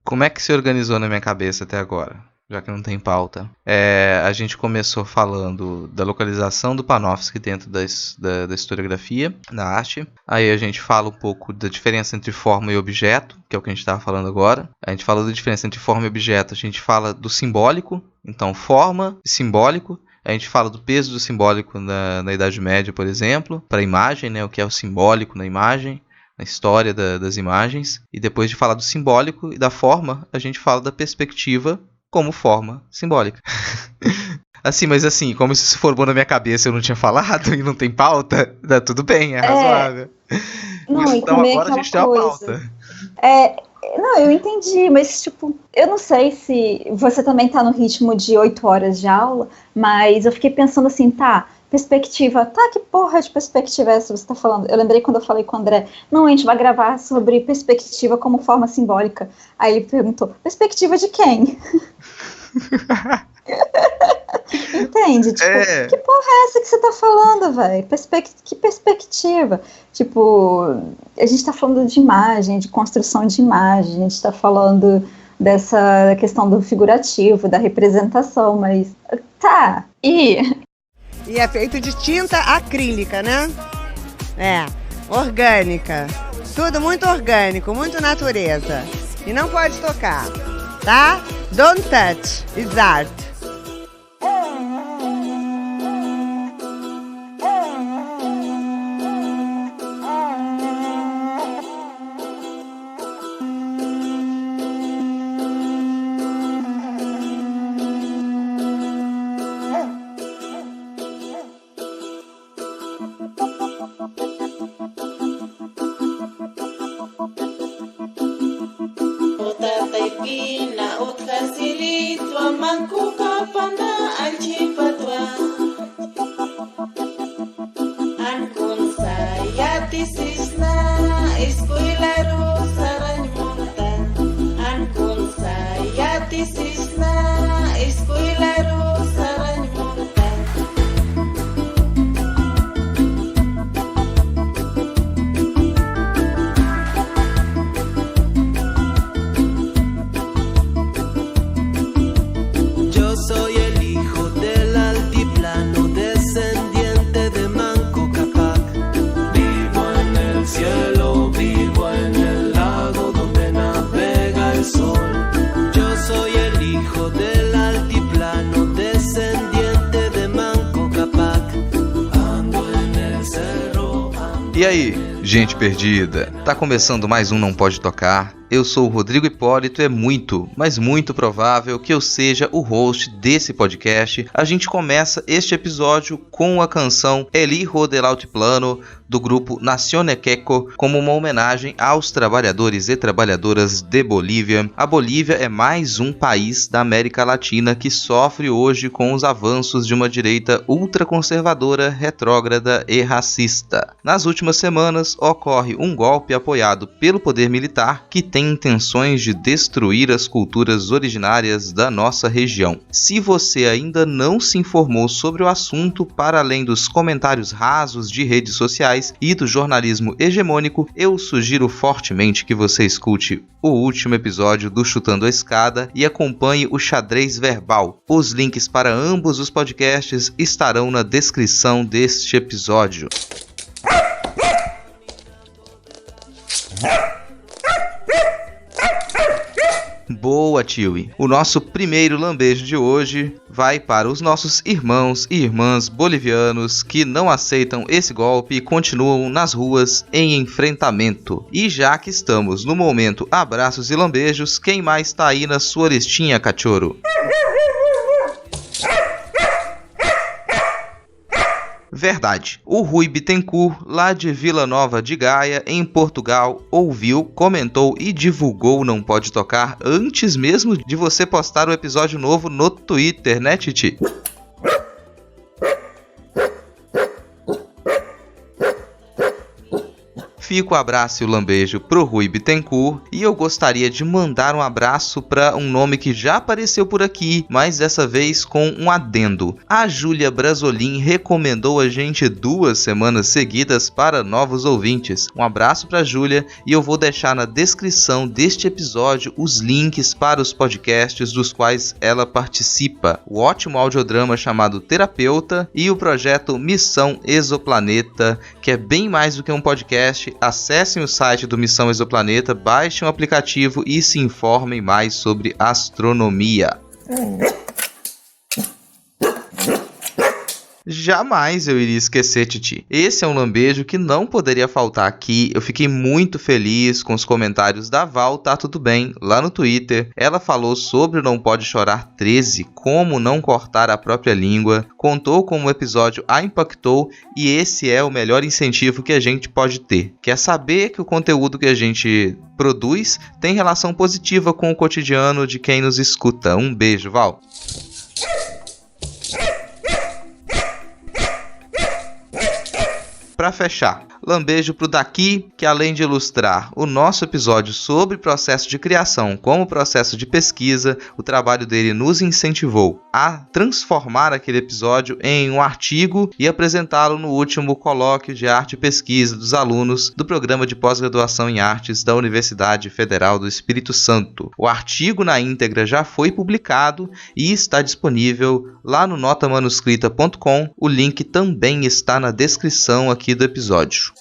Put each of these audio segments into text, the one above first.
Como é que se organizou na minha cabeça até agora? Já que não tem pauta. A gente começou falando da localização do Panofsky dentro da historiografia, da arte. Aí a gente fala um pouco da diferença entre forma e objeto, que é o que a gente estava falando agora. A gente fala da diferença entre forma e objeto, a gente fala do simbólico. Então, forma e simbólico. A gente fala do peso do simbólico na Idade Média, por exemplo, para a imagem, né? O que é o simbólico na imagem, na história das imagens. E depois de falar do simbólico e da forma, a gente fala da perspectiva como forma simbólica. Mas como isso se formou na minha cabeça, eu não tinha falado e não tem pauta, tá tudo bem, é razoável. Não, então agora a gente tem uma pauta. Não, eu entendi, mas tipo, eu não sei se você também tá no ritmo de 8 horas de aula, mas eu fiquei pensando assim, perspectiva, que porra de perspectiva é essa que você tá falando? Eu lembrei quando eu falei com o André, não, a gente vai gravar sobre perspectiva como forma simbólica. Aí ele perguntou, perspectiva de quem? Entende? Tipo, que porra é essa que você tá falando, velho? Que perspectiva? Tipo, a gente tá falando de imagem, de construção de imagem, a gente tá falando dessa questão do figurativo, da representação, mas E é feito de tinta acrílica, né? Orgânica. Tudo muito orgânico, muito natureza. E não pode tocar, tá? Don't touch, it's art. E aí, gente perdida? Tá começando mais um Não Pode Tocar. Eu sou o Rodrigo Hipólito e é muito, mas muito provável que eu seja o host desse podcast. A gente começa este episódio com a canção El Hijo del Altiplano, do grupo Nazione Queco, como uma homenagem aos trabalhadores e trabalhadoras de Bolívia. A Bolívia é mais um país da América Latina que sofre hoje com os avanços de uma direita ultraconservadora, retrógrada e racista. Nas últimas semanas, ocorre um golpe apoiado pelo poder militar que tem intenções de destruir as culturas originárias da nossa região. Se você ainda não se informou sobre o assunto, para além dos comentários rasos de redes sociais e do jornalismo hegemônico, eu sugiro fortemente que você escute o último episódio do Chutando a Escada e acompanhe o Xadrez Verbal. Os links para ambos os podcasts estarão na descrição deste episódio. Boa, Tiwi! O nosso primeiro lambejo de hoje vai para os nossos irmãos e irmãs bolivianos que não aceitam esse golpe e continuam nas ruas em enfrentamento. E já que estamos no momento abraços e lambejos, quem mais tá aí na sua listinha, cachorro? Verdade. O Rui Bittencourt, lá de Vila Nova de Gaia, em Portugal, ouviu, comentou e divulgou Não Pode Tocar antes mesmo de você postar o episódio novo no Twitter, né, Titi? Fica o abraço e o lambejo pro Rui Bittencourt, e eu gostaria de mandar um abraço para um nome que já apareceu por aqui, mas dessa vez com um adendo. A Júlia Brasolin recomendou a gente 2 semanas seguidas para novos ouvintes. Um abraço para Júlia, e eu vou deixar na descrição deste episódio os links para os podcasts dos quais ela participa. O ótimo audiodrama chamado Terapeuta e o projeto Missão Exoplaneta, que é bem mais do que um podcast. Acessem o site do Missão Exoplaneta, baixem o aplicativo e se informem mais sobre astronomia. Jamais eu iria esquecer, Titi. Esse é um lambejo que não poderia faltar aqui. Eu fiquei muito feliz com os comentários da Val, tá tudo bem, lá no Twitter. Ela falou sobre o Não Pode Chorar 13, como não cortar a própria língua, contou como o episódio a impactou, e esse é o melhor incentivo que a gente pode ter, que é saber que o conteúdo que a gente produz tem relação positiva com o cotidiano de quem nos escuta. Um beijo, Val. Para fechar, lambejo pro Daqui, que além de ilustrar o nosso episódio sobre processo de criação como processo de pesquisa, o trabalho dele nos incentivou a transformar aquele episódio em um artigo e apresentá-lo no último colóquio de arte e pesquisa dos alunos do programa de pós-graduação em artes da Universidade Federal do Espírito Santo. O artigo na íntegra já foi publicado e está disponível lá no notamanuscrita.com. O link também está na descrição aqui do episódio.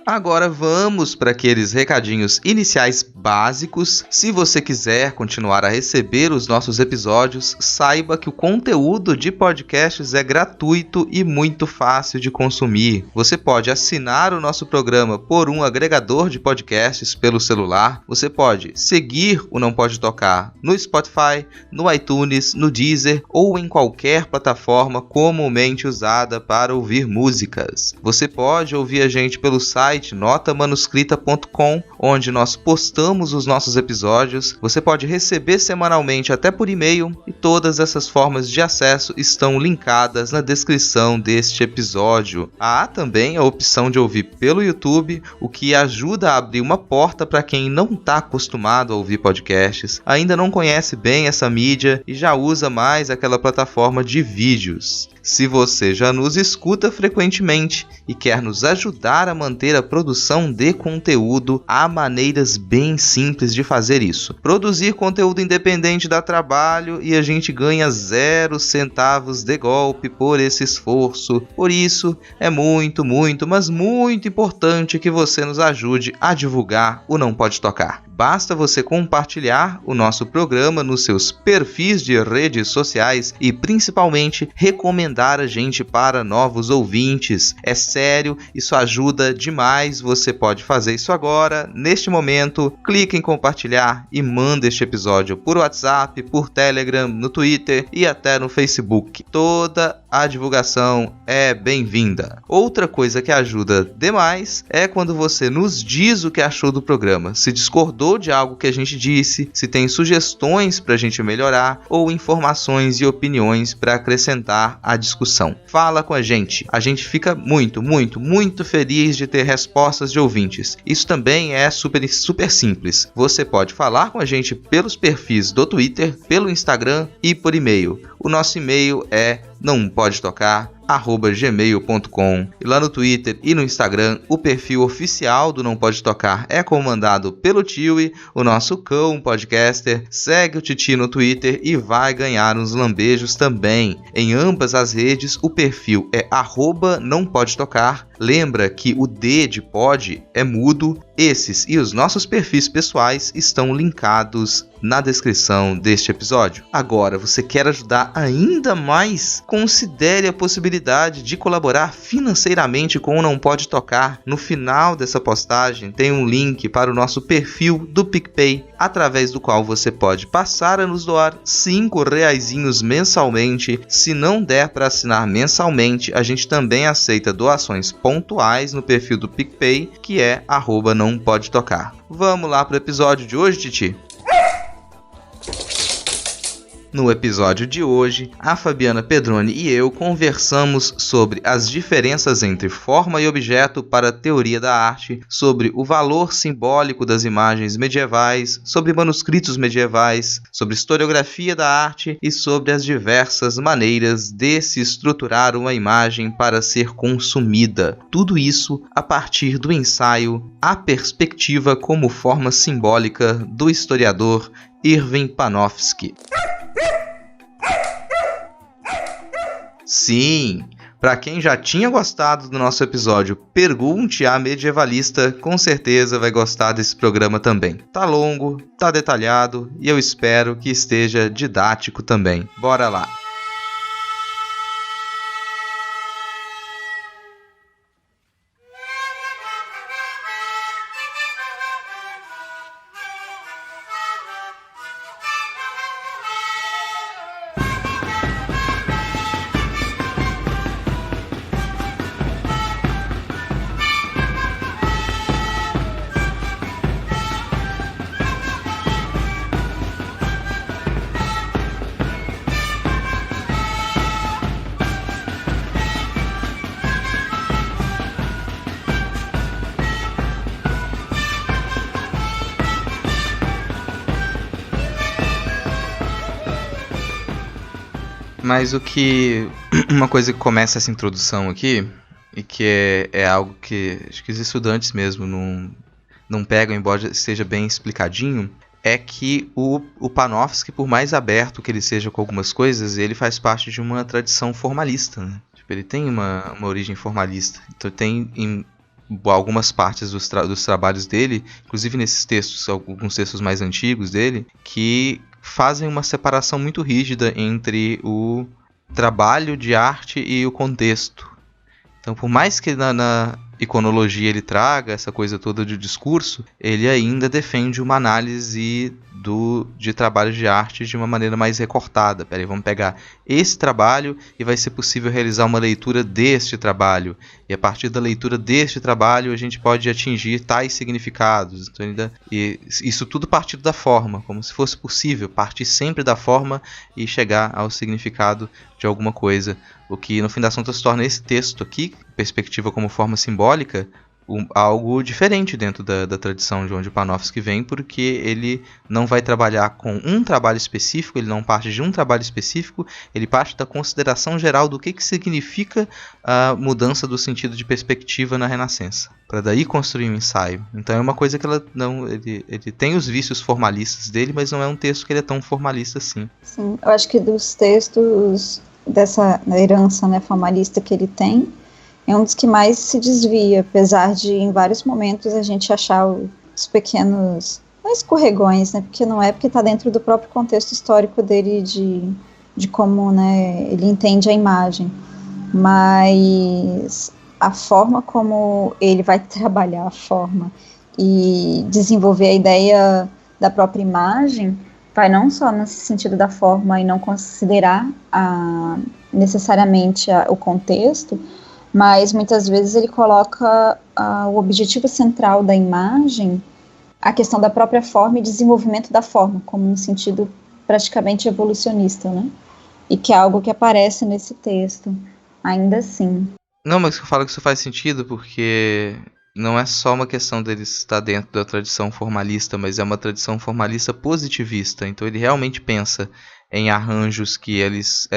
Agora vamos para aqueles recadinhos iniciais básicos. Se você quiser continuar a receber os nossos episódios, saiba que o conteúdo de podcasts é gratuito e muito fácil de consumir. Você pode assinar o nosso programa por um agregador de podcasts pelo celular. Você pode seguir o Não Pode Tocar no Spotify, no iTunes, no Deezer ou em qualquer plataforma comumente usada para ouvir músicas. Você pode ouvir a gente pelo site notamanuscrita.com, onde nós postamos os nossos episódios. Você pode receber semanalmente até por e-mail, e todas essas formas de acesso estão linkadas na descrição deste episódio. Há também a opção de ouvir pelo YouTube, o que ajuda a abrir uma porta para quem não está acostumado a ouvir podcasts, ainda não conhece bem essa mídia e já usa mais aquela plataforma de vídeos. Se você já nos escuta frequentemente e quer nos ajudar a manter a produção de conteúdo, há maneiras bem simples de fazer isso. Produzir conteúdo independente dá trabalho e a gente ganha 0 centavos de golpe por esse esforço. Por isso, é muito, mas muito importante que você nos ajude a divulgar o Não Pode Tocar. Basta você compartilhar o nosso programa nos seus perfis de redes sociais e principalmente recomendar a gente para novos ouvintes. É sério, isso ajuda demais. Você pode fazer isso agora, neste momento. Clique em compartilhar e manda este episódio por WhatsApp, por Telegram, no Twitter e até no Facebook. Toda a divulgação é bem-vinda. Outra coisa que ajuda demais é quando você nos diz o que achou do programa, se discordou de algo que a gente disse, se tem sugestões para a gente melhorar ou informações e opiniões para acrescentar à discussão. Fala com a gente fica muito feliz de ter respostas de ouvintes. Isso também é super simples. Você pode falar com a gente pelos perfis do Twitter, pelo Instagram e por e-mail. O nosso e-mail é nãopodetocar@gmail.com, e lá no Twitter e no Instagram o perfil oficial do Não Pode Tocar é comandado pelo Tiwi, o nosso cão podcaster. Segue o Titi no Twitter e vai ganhar uns lambejos também. Em ambas as redes o perfil é @nãopodetocar. Lembra que o D de pod é mudo. Esses e os nossos perfis pessoais estão linkados na descrição deste episódio. Agora, você quer ajudar ainda mais? Considere a possibilidade de colaborar financeiramente com o Não Pode Tocar. No final dessa postagem tem um link para o nosso perfil do PicPay, através do qual você pode passar a nos doar R$5 mensalmente. Se não der para assinar mensalmente, a gente também aceita doações pontuais no perfil do PicPay, que é @nãopodetocar. Vamos lá para o episódio de hoje, Titi? No episódio de hoje, a Fabiana Pedroni e eu conversamos sobre as diferenças entre forma e objeto para a teoria da arte, sobre o valor simbólico das imagens medievais, sobre manuscritos medievais, sobre historiografia da arte e sobre as diversas maneiras de se estruturar uma imagem para ser consumida. Tudo isso a partir do ensaio A Perspectiva como Forma Simbólica do historiador Ervin Panofsky. Sim, para quem já tinha gostado do nosso episódio Pergunte à Medievalista, com certeza vai gostar desse programa também. Tá longo, tá detalhado e eu espero que esteja didático também. Bora lá! Mas uma coisa que começa essa introdução aqui, e que é algo que acho que os estudantes mesmo não pegam, embora seja bem explicadinho, é que o Panofsky, por mais aberto que ele seja com algumas coisas, ele faz parte de uma tradição formalista, né? Tipo, ele tem uma origem formalista. Então tem em algumas partes dos trabalhos dele, inclusive nesses textos, alguns textos mais antigos dele, que fazem uma separação muito rígida entre o trabalho de arte e o contexto. Então, por mais que na iconologia ele traga essa coisa toda de discurso, ele ainda defende uma análise de trabalho de arte de uma maneira mais recortada. Peraí, vamos pegar esse trabalho e vai ser possível realizar uma leitura deste trabalho. E a partir da leitura deste trabalho a gente pode atingir tais significados. Então, e isso tudo partindo da forma, como se fosse possível partir sempre da forma e chegar ao significado de alguma coisa. O que no fim das contas torna esse texto aqui, Perspectiva como Forma Simbólica, algo diferente dentro da tradição de onde o Panofsky vem, porque ele não vai trabalhar com um trabalho específico, ele não parte de um trabalho específico, ele parte da consideração geral do que significa a mudança do sentido de perspectiva na Renascença, para daí construir um ensaio. Então é uma coisa que ele tem os vícios formalistas dele, mas não é um texto que ele é tão formalista assim. Sim, eu acho que dos textos dessa herança, né, formalista que ele tem, é um dos que mais se desvia, apesar de em vários momentos a gente achar os pequenos escorregões, né, porque não é, porque está dentro do próprio contexto histórico dele de como, né, ele entende a imagem, mas a forma como ele vai trabalhar a forma e desenvolver a ideia da própria imagem vai não só nesse sentido da forma e não considerar necessariamente o contexto, mas muitas vezes ele coloca o objetivo central da imagem, a questão da própria forma e desenvolvimento da forma, como um sentido praticamente evolucionista, né? E que é algo que aparece nesse texto, ainda assim. Não, mas eu falo que isso faz sentido porque não é só uma questão dele estar dentro da tradição formalista, mas é uma tradição formalista positivista. Então ele realmente pensa em arranjos que eles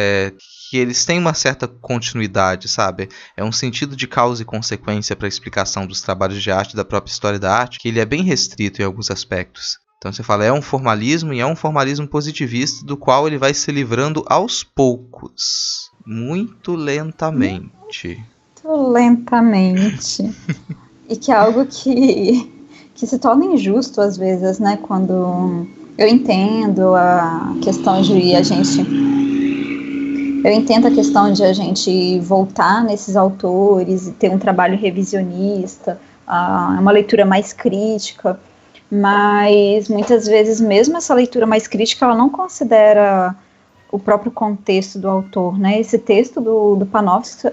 têm uma certa continuidade, sabe? É um sentido de causa e consequência para a explicação dos trabalhos de arte, da própria história da arte, que ele é bem restrito em alguns aspectos. Então você fala, é um formalismo e é um formalismo positivista do qual ele vai se livrando aos poucos, muito lentamente. Muito lentamente. E que é algo que se torna injusto às vezes, né? Quando eu entendo a questão de a gente... Eu entendo a questão de a gente voltar nesses autores e ter um trabalho revisionista, uma leitura mais crítica, mas muitas vezes mesmo essa leitura mais crítica ela não considera o próprio contexto do autor, né? Esse texto do Panofsky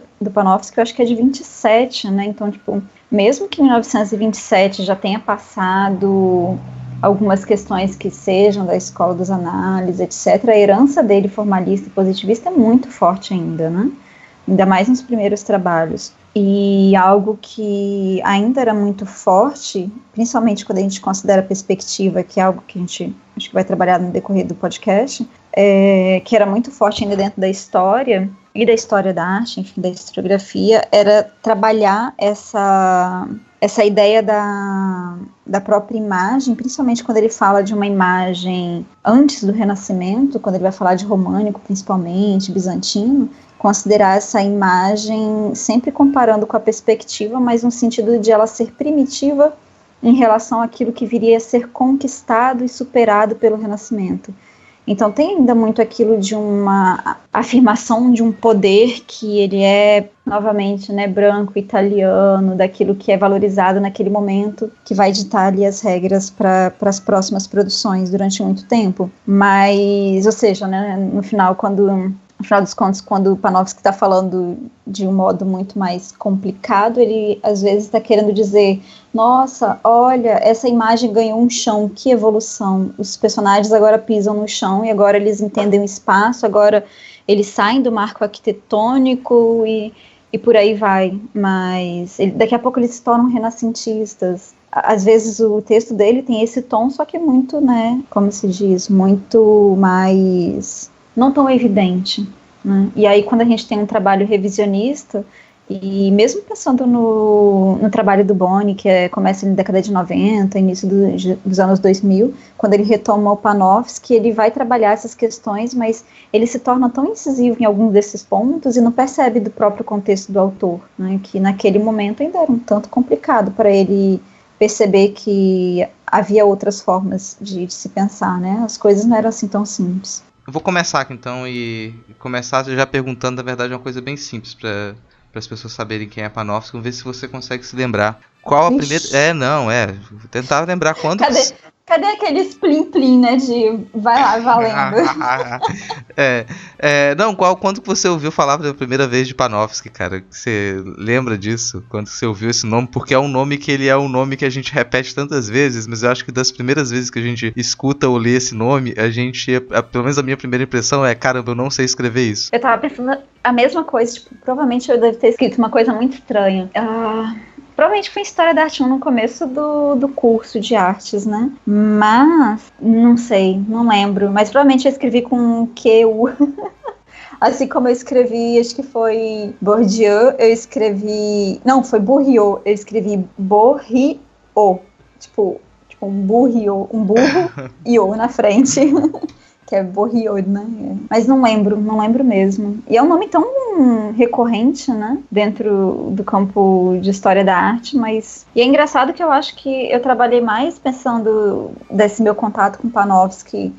eu acho que é de 27, né? Então, tipo, mesmo que em 1927 já tenha passado algumas questões que sejam da escola das análises, etc., a herança dele formalista e positivista é muito forte ainda, né? Ainda mais nos primeiros trabalhos. E algo que ainda era muito forte, principalmente quando a gente considera a perspectiva, que é algo que a gente acho que vai trabalhar no decorrer do podcast, que era muito forte ainda dentro da história, e da história da arte, enfim, da historiografia, era trabalhar essa ideia da própria imagem, principalmente quando ele fala de uma imagem antes do Renascimento, quando ele vai falar de românico, principalmente, bizantino, considerar essa imagem sempre comparando com a perspectiva, mas no sentido de ela ser primitiva em relação àquilo que viria a ser conquistado e superado pelo Renascimento. Então tem ainda muito aquilo de uma afirmação de um poder que ele é, novamente, né, branco, italiano, daquilo que é valorizado naquele momento, que vai ditar ali as regras para as próximas produções durante muito tempo. Mas, ou seja, né, no final dos contos, quando o Panofsky está falando de um modo muito mais complicado, ele às vezes está querendo dizer, nossa, olha, essa imagem ganhou um chão, que evolução, os personagens agora pisam no chão e agora eles entendem o espaço, agora eles saem do marco arquitetônico e por aí vai, mas daqui a pouco eles se tornam renascentistas. Às vezes o texto dele tem esse tom, só que muito, né, como se diz, muito mais... não tão evidente, né? E aí quando a gente tem um trabalho revisionista, e mesmo pensando no trabalho do Boni, que começa na década de 90, início dos anos 2000, quando ele retoma o Panofsky, ele vai trabalhar essas questões, mas ele se torna tão incisivo em alguns desses pontos e não percebe do próprio contexto do autor, né? Que naquele momento ainda era um tanto complicado para ele perceber que havia outras formas de se pensar, né? As coisas não eram assim tão simples. Eu vou começar aqui então e começar já perguntando, na verdade, uma coisa bem simples para as pessoas saberem quem é Panofsky. Vamos ver se você consegue se lembrar. Qual a primeira... vou tentar lembrar quando... Cadê aqueles plim-plim, né, de vai lá, valendo. Quando que você ouviu falar pela primeira vez de Panofsky, cara? Você lembra disso? Quando você ouviu esse nome? Porque é um nome que ele é um nome que a gente repete tantas vezes, mas eu acho que das primeiras vezes que a gente escuta ou lê esse nome, a gente, pelo menos a minha primeira impressão é, caramba, eu não sei escrever isso. Eu tava pensando a mesma coisa, tipo, provavelmente eu devo ter escrito uma coisa muito estranha. Provavelmente foi História da Arte 1 no começo do curso de artes, né? Mas, não sei, não lembro. Mas provavelmente eu escrevi com um Q-U. Assim como eu escrevi, acho que foi Bourdieu, eu escrevi... Não, foi Bourriot, eu escrevi Bourriot. Tipo um burro e o na frente. Que é Bourriot, né? Mas não lembro mesmo. E é um nome tão recorrente, né? Dentro do campo de história da arte, mas... E é engraçado que eu acho que eu trabalhei mais pensando desse meu contato com Panofsky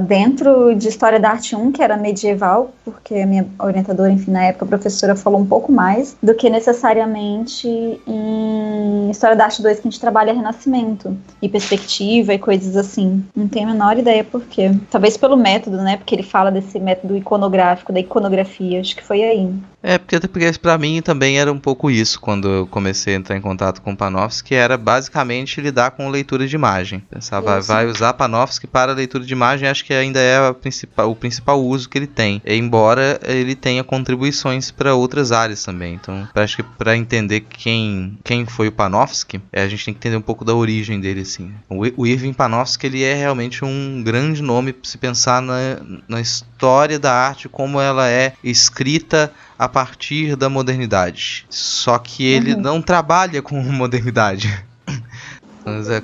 dentro de História da Arte 1, que era medieval, porque a minha orientadora, enfim, na época, a professora falou um pouco mais, do que necessariamente em História da Arte 2, que a gente trabalha Renascimento, e perspectiva e coisas assim. Não tenho a menor ideia por quê. Talvez pelo método, né? Porque ele fala desse método iconográfico, da iconografia, acho que foi aí. Porque pra mim também era um pouco isso, quando eu comecei a entrar em contato com Panofsky, que era basicamente lidar com leitura de imagem. Pensava, vai usar Panofsky para leitura de imagem, acho que ainda é o principal uso que ele tem, embora ele tenha contribuições para outras áreas também. Então, acho que para entender quem foi o Panofsky, a gente tem que entender um pouco da origem dele, assim. O Irving Panofsky, ele é realmente um grande nome se pensar na história da arte, como ela é escrita a partir da modernidade. Só que ele não trabalha com modernidade.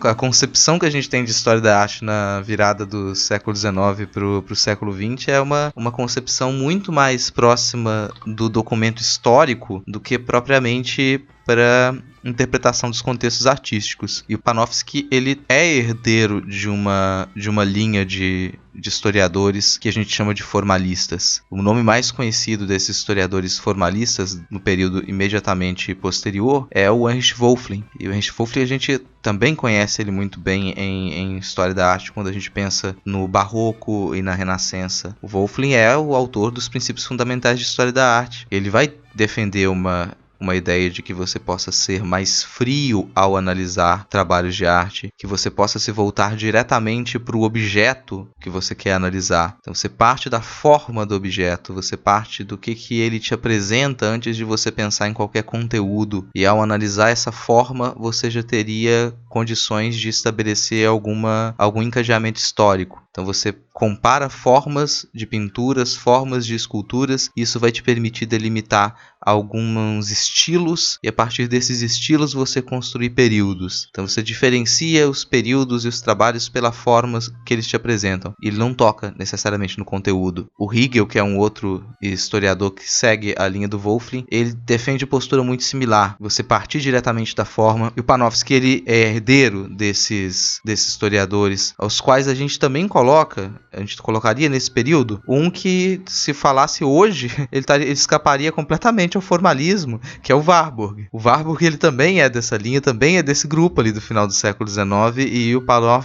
A concepção que a gente tem de história da arte na virada do século XIX para o século XX é uma concepção muito mais próxima do documento histórico do que propriamente para interpretação dos contextos artísticos. E o Panofsky, ele é herdeiro de uma linha de historiadores que a gente chama de formalistas. O nome mais conhecido desses historiadores formalistas no período imediatamente posterior é o Heinrich Wölfflin. E o Heinrich Wölfflin a gente também conhece ele muito bem em história da arte quando a gente pensa no Barroco e na Renascença. O Wölfflin é o autor dos princípios fundamentais de história da arte. Ele vai defender uma uma ideia de que você possa ser mais frio ao analisar trabalhos de arte, que você possa se voltar diretamente para o objeto que você quer analisar. Então você parte da forma do objeto, você parte do que ele te apresenta antes de você pensar em qualquer conteúdo, e ao analisar essa forma você já teria condições de estabelecer algum encadeamento histórico. Então você compara formas de pinturas, formas de esculturas, e isso vai te permitir delimitar alguns estilos, e a partir desses estilos você construir períodos. Então você diferencia os períodos e os trabalhos pela forma que eles te apresentam. Ele não toca necessariamente no conteúdo. O Hegel, que é um outro historiador que segue a linha do Wölfflin, ele defende postura muito similar. Você partir diretamente da forma, e o Panofsky ele é herdeiro desses historiadores, aos quais a gente também colocaria nesse período um que, se falasse hoje, ele escaparia completamente ao formalismo, que é o Warburg. O Warburg ele também é dessa linha, também é desse grupo ali do final do século XIX, e o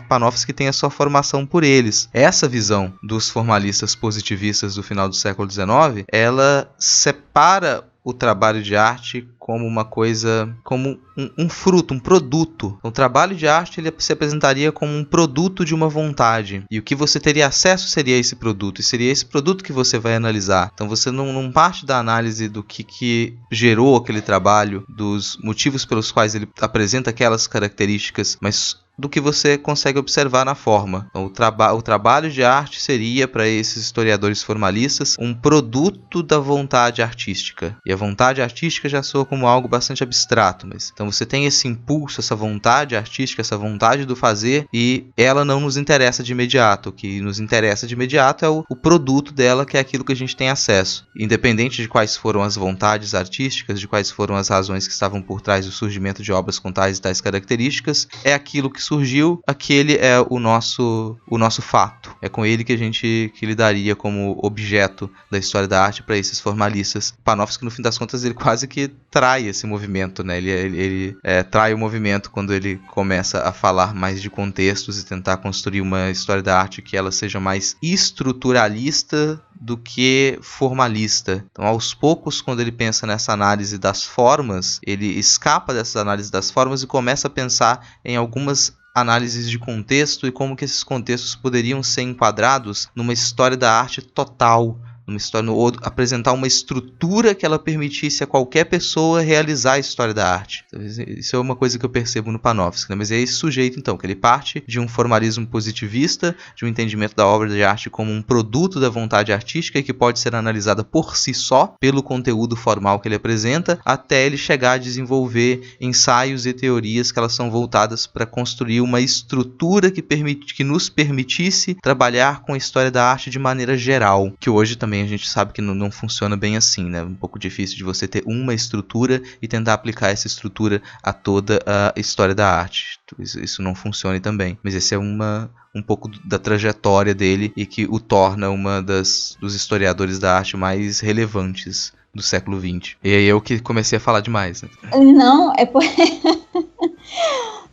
Panofsky tem a sua formação por eles. Essa visão dos formalistas positivistas do final do século XIX, ela separa o trabalho de arte como uma coisa, como um fruto, um produto. O trabalho de arte ele se apresentaria como um produto de uma vontade, e o que você teria acesso seria esse produto, e seria esse produto que você vai analisar. Então você não parte da análise do que gerou aquele trabalho, dos motivos pelos quais ele apresenta aquelas características, mas do que você consegue observar na forma. Então, o trabalho de arte seria, para esses historiadores formalistas, um produto da vontade artística. E a vontade artística já soa como algo bastante abstrato, mas então você tem esse impulso, essa vontade artística, essa vontade do fazer, e ela não nos interessa de imediato. O que nos interessa de imediato é o produto dela, que é aquilo que a gente tem acesso. Independente de quais foram as vontades artísticas, de quais foram as razões que estavam por trás do surgimento de obras com tais e tais características, é aquilo que surgiu, aquele é o nosso fato. É com ele que lidaria como objeto da história da arte para esses formalistas. Panofsky, no fim das contas, ele quase que trai esse movimento, né? Ele trai o movimento quando ele começa a falar mais de contextos e tentar construir uma história da arte que ela seja mais estruturalista do que formalista. Então, aos poucos, quando ele pensa nessa análise das formas, ele escapa dessas análises das formas e começa a pensar em algumas análises de contexto e como que esses contextos poderiam ser enquadrados numa história da arte total, apresentar uma estrutura que ela permitisse a qualquer pessoa realizar a história da arte. Isso é uma coisa que eu percebo no Panofsky, né? Mas é esse sujeito, então, que ele parte de um formalismo positivista, de um entendimento da obra de arte como um produto da vontade artística e que pode ser analisada por si só, pelo conteúdo formal que ele apresenta, até ele chegar a desenvolver ensaios e teorias que elas são voltadas para construir uma estrutura que nos permitisse trabalhar com a história da arte de maneira geral, que hoje também a gente sabe que não funciona bem assim, né? Um pouco difícil de você ter uma estrutura e tentar aplicar essa estrutura a toda a história da arte. Isso não funciona também. Mas esse é um pouco da trajetória dele e que o torna dos historiadores da arte mais relevantes do século XX. E aí eu que comecei a falar demais, né? Não, é por...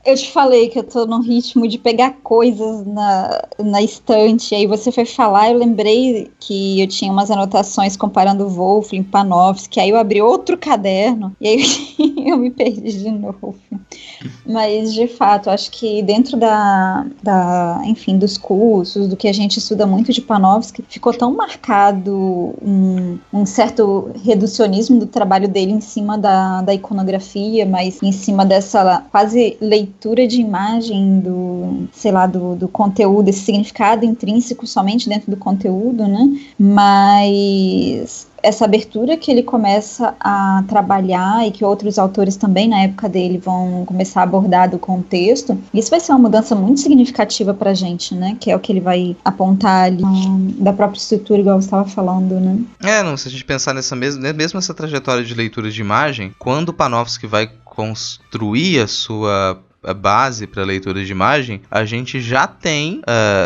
Eu te falei que eu tô num ritmo de pegar coisas na estante, aí você foi falar, eu lembrei que eu tinha umas anotações comparando Wölfflin, Panofsky, aí eu abri outro caderno, e aí eu me perdi de novo. Mas, de fato, acho que dentro enfim, dos cursos, do que a gente estuda muito de Panofsky, ficou tão marcado um certo reducionismo do trabalho dele em cima da iconografia, mas em cima dessa quase leitura de imagem do conteúdo, esse significado intrínseco somente dentro do conteúdo, né? Mas essa abertura que ele começa a trabalhar e que outros autores também na época dele vão começar a abordar do contexto, isso vai ser uma mudança muito significativa pra gente, né? Que é o que ele vai apontar ali da própria estrutura, igual você estava falando, né? Se a gente pensar mesmo essa trajetória de leitura de imagem, quando o Panofsky vai construir a sua a base para leitura de imagem, a gente já tem,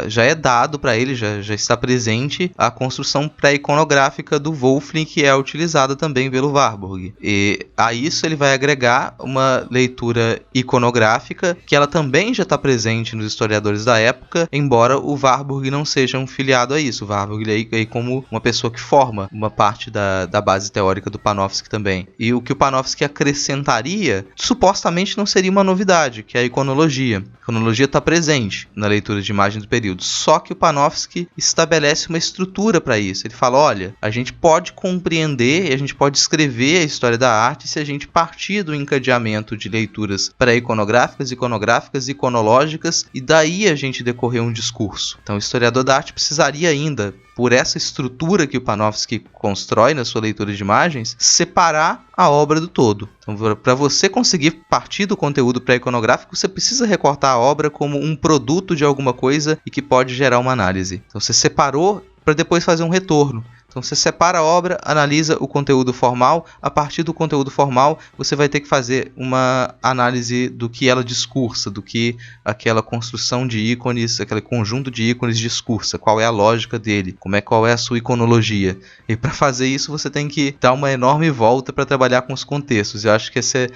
já é dado para ele, já está presente a construção pré-iconográfica do Wölfflin, que é utilizada também pelo Warburg. E a isso ele vai agregar uma leitura iconográfica, que ela também já está presente nos historiadores da época, embora o Warburg não seja um filiado a isso. O Warburg aí como uma pessoa que forma uma parte da base teórica do Panofsky também. E o que o Panofsky acrescentaria, supostamente não seria uma novidade, que é a iconologia. A iconologia está presente na leitura de imagem do período, só que o Panofsky estabelece uma estrutura para isso. Ele fala, olha, a gente pode compreender e a gente pode escrever a história da arte se a gente partir do encadeamento de leituras pré-iconográficas, iconográficas, iconológicas, e daí a gente decorrer um discurso. Então o historiador da arte precisaria ainda, por essa estrutura que o Panofsky constrói na sua leitura de imagens, separar a obra do todo. Então, para você conseguir partir do conteúdo pré-iconográfico, você precisa recortar a obra como um produto de alguma coisa e que pode gerar uma análise. Então, você separou para depois fazer um retorno. Então você separa a obra, analisa o conteúdo formal. A partir do conteúdo formal, você vai ter que fazer uma análise do que ela discursa, do que aquela construção de ícones, aquele conjunto de ícones discursa, qual é a lógica dele, qual é a sua iconologia. E para fazer isso, você tem que dar uma enorme volta para trabalhar com os contextos. Eu acho que essa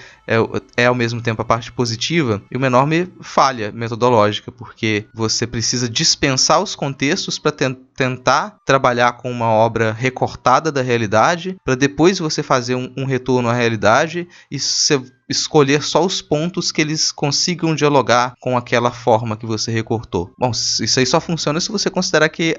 é ao mesmo tempo a parte positiva e uma enorme falha metodológica, porque você precisa dispensar os contextos para tentar trabalhar com uma obra recortada da realidade, para depois você fazer um retorno à realidade e escolher só os pontos que eles consigam dialogar com aquela forma que você recortou. Bom, isso aí só funciona se você considerar que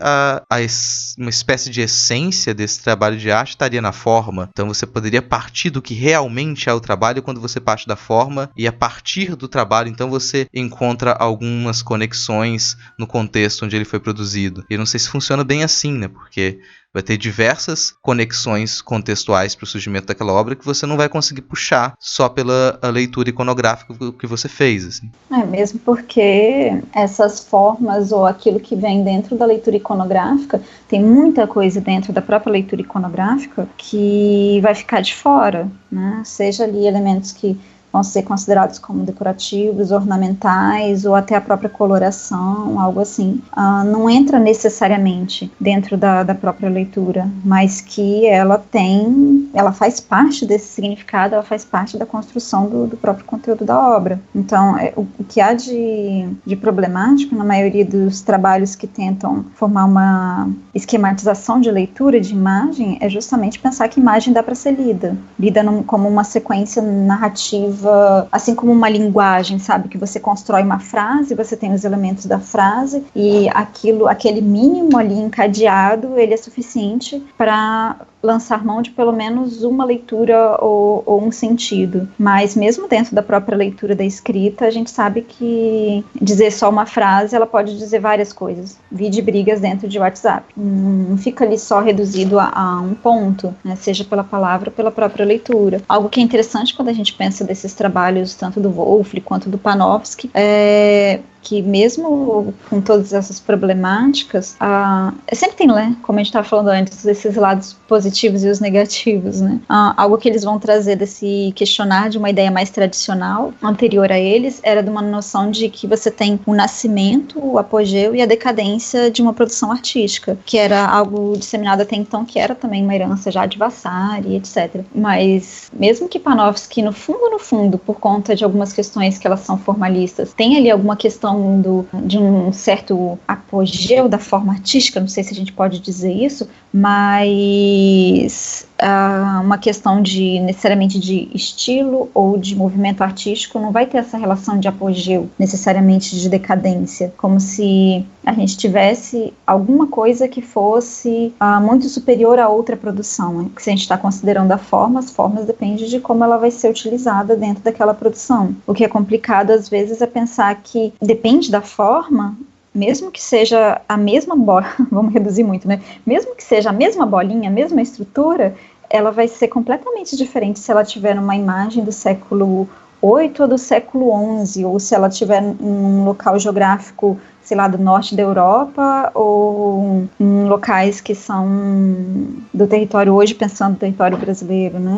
uma espécie de essência desse trabalho de arte estaria na forma. Então você poderia partir do que realmente é o trabalho quando você parte da forma, e a partir do trabalho então você encontra algumas conexões no contexto onde ele foi produzido. E eu não sei se funciona bem assim, né? Porque vai ter diversas conexões contextuais para o surgimento daquela obra que você não vai conseguir puxar só pela leitura iconográfica que você fez. Assim. Mesmo porque essas formas ou aquilo que vem dentro da leitura iconográfica, tem muita coisa dentro da própria leitura iconográfica que vai ficar de fora, né? Seja ali elementos que vão ser considerados como decorativos, ornamentais, ou até a própria coloração, algo assim. Não entra necessariamente dentro da própria leitura, mas que ela faz parte desse significado, ela faz parte da construção do próprio conteúdo da obra. Então, o que há de problemático na maioria dos trabalhos que tentam formar uma esquematização de leitura de imagem é justamente pensar que imagem dá para ser lida como uma sequência narrativa, assim como uma linguagem, sabe? Que você constrói uma frase, você tem os elementos da frase e aquele mínimo ali encadeado, ele é suficiente para lançar mão de pelo menos uma leitura ou um sentido. Mas mesmo dentro da própria leitura da escrita, a gente sabe que dizer só uma frase, ela pode dizer várias coisas. Vide brigas dentro de WhatsApp. Não fica ali só reduzido a um ponto, né? Seja pela palavra ou pela própria leitura. Algo que é interessante quando a gente pensa desses trabalhos, tanto do Wölfflin quanto do Panofsky, que mesmo com todas essas problemáticas, sempre tem, né, como a gente estava falando antes, esses lados positivos e os negativos, né? Algo que eles vão trazer desse questionar de uma ideia mais tradicional, anterior a eles, era de uma noção de que você tem o nascimento, o apogeu e a decadência de uma produção artística, que era algo disseminado até então, que era também uma herança já de Vasari, etc. Mas mesmo que Panofsky, no fundo, por conta de algumas questões que elas são formalistas, tem ali alguma questão de um certo apogeu da forma artística, não sei se a gente pode dizer isso, mas uma questão necessariamente de estilo ou de movimento artístico não vai ter essa relação de apogeu, necessariamente de decadência, como se a gente tivesse alguma coisa que fosse muito superior a outra produção, né? Se a gente está considerando as formas depende de como ela vai ser utilizada dentro daquela produção. O que é complicado às vezes é pensar que depende da forma, mesmo que seja a mesma bola, vamos reduzir muito, né? Mesmo que seja a mesma bolinha, a mesma estrutura, ela vai ser completamente diferente se ela tiver numa imagem do século VIII ou do século XI, ou se ela tiver num local geográfico sei lá, do norte da Europa ou em locais que são do território hoje, pensando no território brasileiro, né,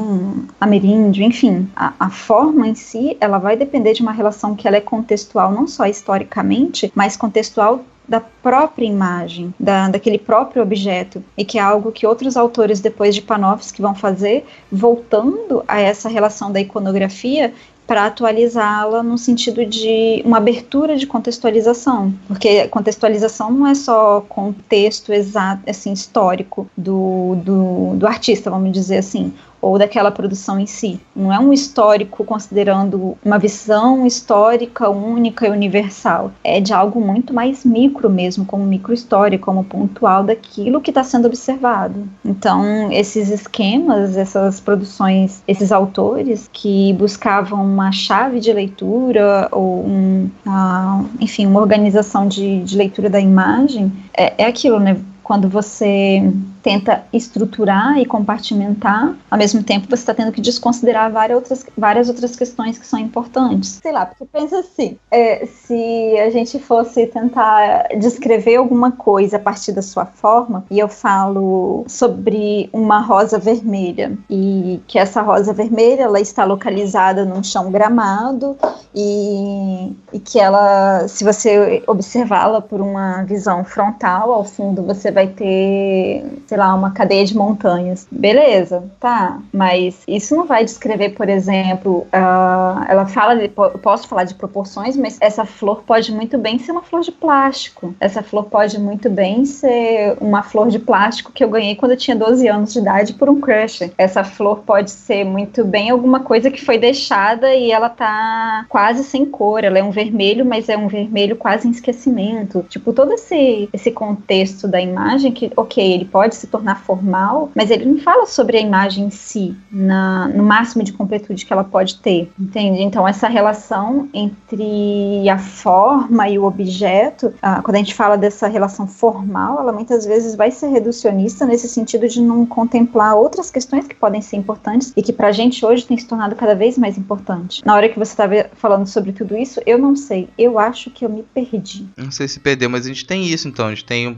ameríndio, enfim. A forma em si, ela vai depender de uma relação que ela é contextual, não só historicamente, mas contextual da própria imagem, daquele próprio objeto, e que é algo que outros autores depois de Panofsky vão fazer, voltando a essa relação da iconografia para atualizá-la no sentido de uma abertura de contextualização, porque contextualização não é só contexto exato, assim, histórico do artista, vamos dizer assim, ou daquela produção em si. Não é um histórico considerando uma visão histórica única e universal. É de algo muito mais micro mesmo, como microhistória, como pontual daquilo que está sendo observado. Então, esses esquemas, essas produções, esses autores que buscavam uma chave de leitura ou enfim, uma organização de leitura da imagem, é aquilo, né? Quando você tenta estruturar e compartimentar, ao mesmo tempo você está tendo que desconsiderar várias outras questões que são importantes. Sei lá, porque pensa assim, se a gente fosse tentar descrever alguma coisa a partir da sua forma, e eu falo sobre uma rosa vermelha, e que essa rosa vermelha ela está localizada num chão gramado, e que ela, se você observá-la por uma visão frontal, ao fundo você vai ter, sei lá, uma cadeia de montanhas. Beleza, tá, mas isso não vai descrever, por exemplo, ela fala, eu posso falar de proporções, mas essa flor pode muito bem ser uma flor de plástico. Essa flor pode muito bem ser uma flor de plástico que eu ganhei quando eu tinha 12 anos de idade por um crush. Essa flor pode ser muito bem alguma coisa que foi deixada e ela tá quase sem cor. Ela é um vermelho, mas é um vermelho quase em esquecimento. Tipo, todo esse contexto da imagem que, ok, ele pode se tornar formal, mas ele não fala sobre a imagem em si, no máximo de completude que ela pode ter, entende? Então, essa relação entre a forma e o objeto, quando a gente fala dessa relação formal, ela muitas vezes vai ser reducionista nesse sentido de não contemplar outras questões que podem ser importantes e que pra gente hoje tem se tornado cada vez mais importante. Na hora que você estava falando sobre tudo isso, eu não sei, eu acho que eu me perdi. Não sei se perdeu, mas a gente tem isso, então, a gente tem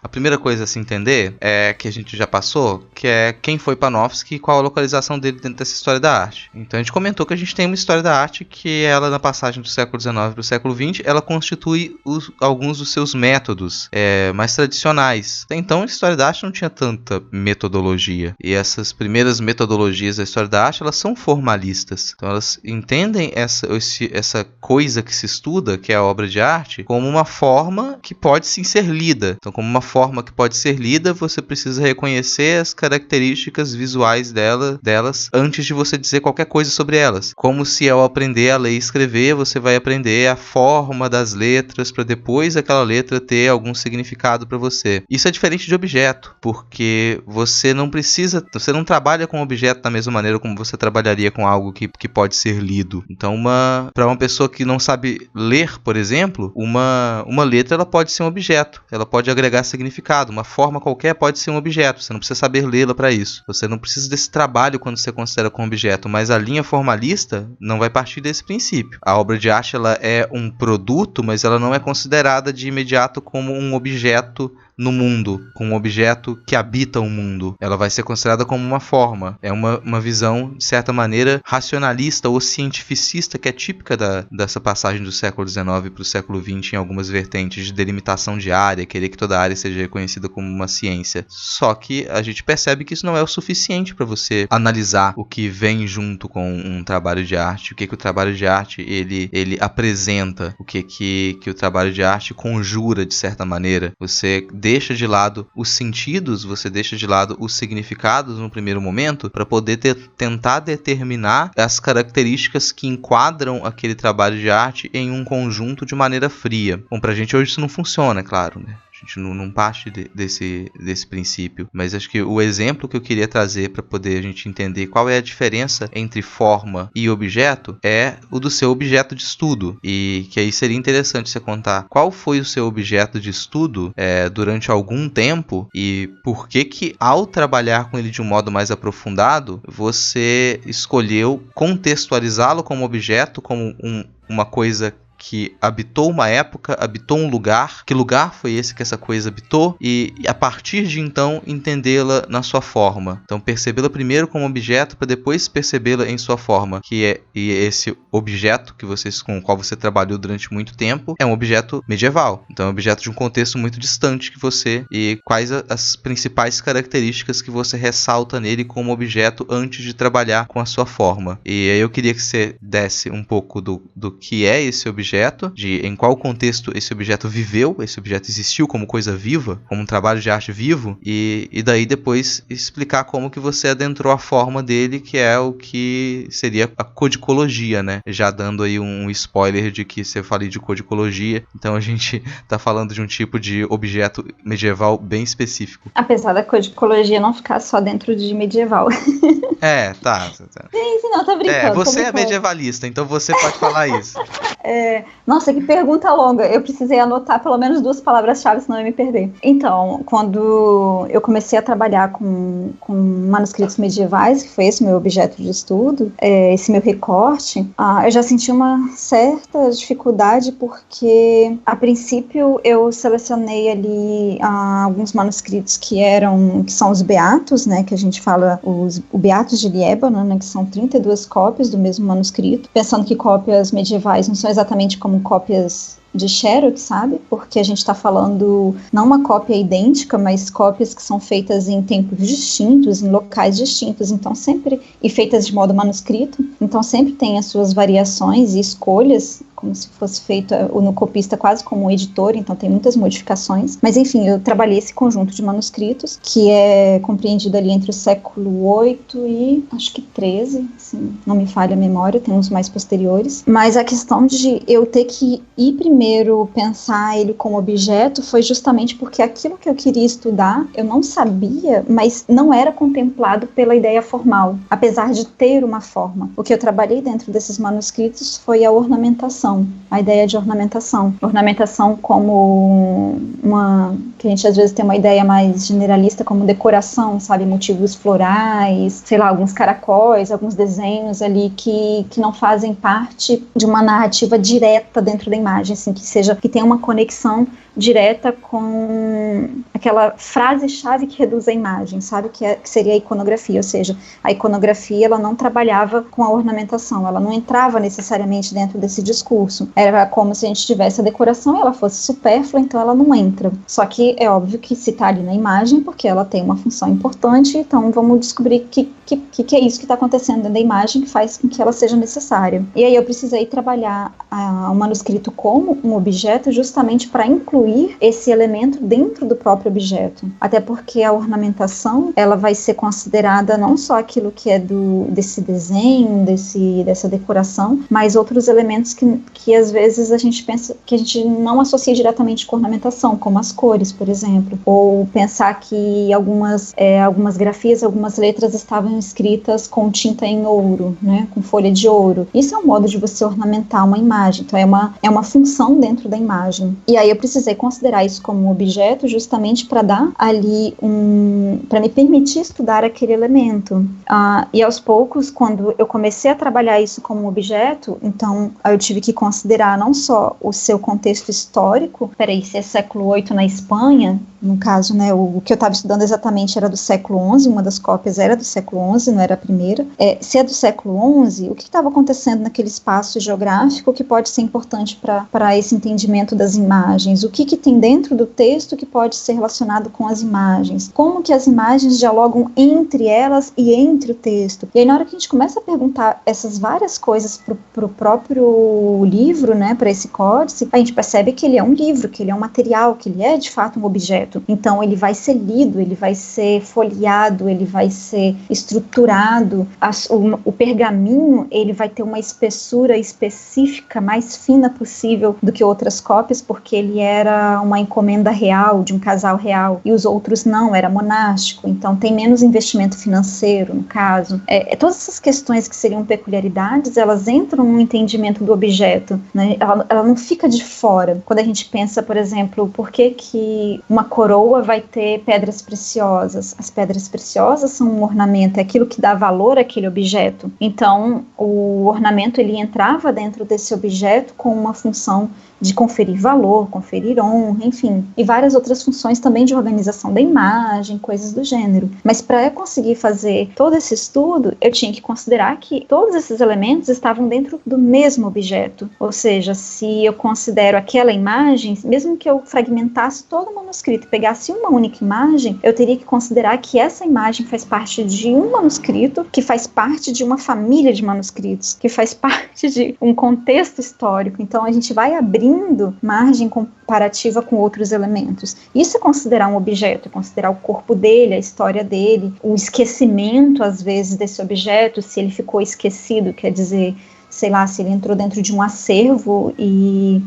a primeira coisa a se entender é que a gente já passou, que é quem foi Panofsky e qual a localização dele dentro dessa história da arte. Então a gente comentou que a gente tem uma história da arte que ela, na passagem do século XIX para o século XX, ela constitui alguns dos seus métodos mais tradicionais. Então a história da arte não tinha tanta metodologia. E essas primeiras metodologias da história da arte, elas são formalistas. Então elas entendem essa coisa que se estuda, que é a obra de arte, como uma forma que pode sim ser lida. Então, como uma forma que pode ser lida, você precisa reconhecer as características visuais delas antes de você dizer qualquer coisa sobre elas. Como se ao aprender a ler e escrever, você vai aprender a forma das letras para depois aquela letra ter algum significado para você. Isso é diferente de objeto, porque você não trabalha com objeto da mesma maneira como você trabalharia com algo que pode ser lido. Então, para uma pessoa que não sabe ler, por exemplo, uma letra ela pode ser um objeto, ela pode agregar significado, uma forma qualquer pode ser um objeto, você não precisa saber lê-la para isso, você não precisa desse trabalho quando você considera como objeto, mas a linha formalista não vai partir desse princípio. A obra de arte ela é um produto, mas ela não é considerada de imediato como um objeto no mundo, com um objeto que habita o mundo. Ela vai ser considerada como uma forma. É uma visão, de certa maneira, racionalista ou cientificista, que é típica dessa passagem do século XIX para o século XX em algumas vertentes de delimitação de área, querer que toda área seja reconhecida como uma ciência. Só que a gente percebe que isso não é o suficiente para você analisar o que vem junto com um trabalho de arte, o que o trabalho de arte ele apresenta, o que o trabalho de arte conjura, de certa maneira. Você deixa de lado os sentidos, você deixa de lado os significados no primeiro momento para poder tentar determinar as características que enquadram aquele trabalho de arte em um conjunto de maneira fria. Bom, pra gente hoje isso não funciona, é claro, né? A gente não parte desse princípio, mas acho que o exemplo que eu queria trazer para poder a gente entender qual é a diferença entre forma e objeto é o do seu objeto de estudo, e que aí seria interessante você contar qual foi o seu objeto de estudo durante algum tempo e por que ao trabalhar com ele de um modo mais aprofundado, você escolheu contextualizá-lo como objeto, como uma coisa que habitou uma época, habitou um lugar. Que lugar foi esse que essa coisa habitou? E a partir de então entendê-la na sua forma. Então percebê-la primeiro como objeto para depois percebê-la em sua forma, e esse objeto com o qual você trabalhou durante muito tempo é um objeto medieval. Então é um objeto de um contexto muito distante que você, e quais as principais características que você ressalta nele como objeto antes de trabalhar com a sua forma. E aí eu queria que você desse um pouco do que é esse objeto, de em qual contexto esse objeto viveu, esse objeto existiu como coisa viva, como um trabalho de arte vivo, e daí depois explicar como que você adentrou a forma dele, que é o que seria a codicologia, né? Já dando aí um spoiler de que você falei de codicologia, então a gente tá falando de um tipo de objeto medieval bem específico. Apesar da codicologia não ficar só dentro de medieval. Tá. Sim, não, tô brincando. Você é medievalista, então você pode falar isso. Nossa, que pergunta longa. Eu precisei anotar pelo menos 2 palavras-chave, senão eu ia me perder. Então, quando eu comecei a trabalhar com manuscritos medievais, que foi esse meu objeto de estudo, esse meu recorte, eu já senti uma certa dificuldade, porque a princípio eu selecionei ali alguns manuscritos que são os beatos, né, que a gente fala, o Beatos de Liébana, né, que são 32 cópias do mesmo manuscrito, pensando que cópias medievais não são exatamente como cópias de Xerox, sabe? Porque a gente está falando não uma cópia idêntica, mas cópias que são feitas em tempos distintos, em locais distintos, então sempre, e feitas de modo manuscrito, então sempre tem as suas variações e escolhas, como se fosse feita no copista quase como um editor, então tem muitas modificações, mas enfim, eu trabalhei esse conjunto de manuscritos, que é compreendido ali entre o século VIII e acho que XIII, assim, não me falha a memória, tem uns mais posteriores, mas a questão de eu ter que ir primeiro pensar ele como objeto foi justamente porque aquilo que eu queria estudar, eu não sabia, mas não era contemplado pela ideia formal, apesar de ter uma forma. O que eu trabalhei dentro desses manuscritos foi a ornamentação, a ideia de ornamentação. Ornamentação como que a gente às vezes tem uma ideia mais generalista como decoração, sabe, motivos florais, sei lá, alguns caracóis, alguns desenhos ali que não fazem parte de uma narrativa direta dentro da imagem, assim, que tenha uma conexão direta com aquela frase-chave que reduz a imagem, sabe, que seria a iconografia, ou seja, a iconografia ela não trabalhava com a ornamentação, ela não entrava necessariamente dentro desse discurso, era como se a gente tivesse a decoração e ela fosse supérflua, então ela não entra, só que é óbvio que se está ali na imagem, porque ela tem uma função importante, então vamos descobrir que é isso que está acontecendo dentro da imagem que faz com que ela seja necessária. E aí eu precisei trabalhar o manuscrito como um objeto justamente para incluir esse elemento dentro do próprio objeto. Até porque a ornamentação, ela vai ser considerada não só aquilo que é desse desenho, dessa decoração, mas outros elementos que às vezes a gente pensa que a gente não associa diretamente com ornamentação, como as cores, por exemplo. Ou pensar que algumas grafias, algumas letras estavam escritas com tinta em ouro, né, com folha de ouro. Isso é um modo de você ornamentar uma imagem, então é uma função dentro da imagem. E aí eu precisei considerar isso como um objeto justamente para dar ali para me permitir estudar aquele elemento. E aos poucos, quando eu comecei a trabalhar isso como um objeto, então eu tive que considerar não só o seu contexto histórico, se é século VIII na Espanha, no caso, né, o que eu estava estudando exatamente era do século XI, uma das cópias era do século XI, não era a primeira. Se é do século XI, o que estava acontecendo naquele espaço geográfico que pode ser importante para esse entendimento das imagens? O que tem dentro do texto que pode ser relacionado com as imagens? Como que as imagens dialogam entre elas e entre o texto? E aí, na hora que a gente começa a perguntar essas várias coisas pro próprio livro, né, para esse códice, a gente percebe que ele é um livro, que ele é um material, que ele é de fato um objeto. Então ele vai ser lido, ele vai ser folheado, ele vai ser estruturado, o pergaminho ele vai ter uma espessura específica, mais fina possível do que outras cópias, porque ele era era uma encomenda real, de um casal real, e os outros não, era monástico, então tem menos investimento financeiro, no caso. Todas essas questões que seriam peculiaridades, elas entram no entendimento do objeto, né? Ela não fica de fora. Quando a gente pensa, por exemplo, por que uma coroa vai ter pedras preciosas? As pedras preciosas são um ornamento, é aquilo que dá valor àquele objeto. Então, o ornamento, ele entrava dentro desse objeto com uma função de conferir valor, conferir honra, enfim, e várias outras funções também de organização da imagem, coisas do gênero. Mas para eu conseguir fazer todo esse estudo, eu tinha que considerar que todos esses elementos estavam dentro do mesmo objeto. Ou seja, se eu considero aquela imagem, mesmo que eu fragmentasse todo o manuscrito e pegasse uma única imagem, eu teria que considerar que essa imagem faz parte de um manuscrito, que faz parte de uma família de manuscritos, que faz parte de um contexto histórico. Então a gente vai abrindo margem comparativa com outros elementos. Isso é considerar um objeto, é considerar o corpo dele, a história dele, o esquecimento, às vezes, desse objeto, se ele ficou esquecido, quer dizer, sei lá, se ele entrou dentro de um acervo e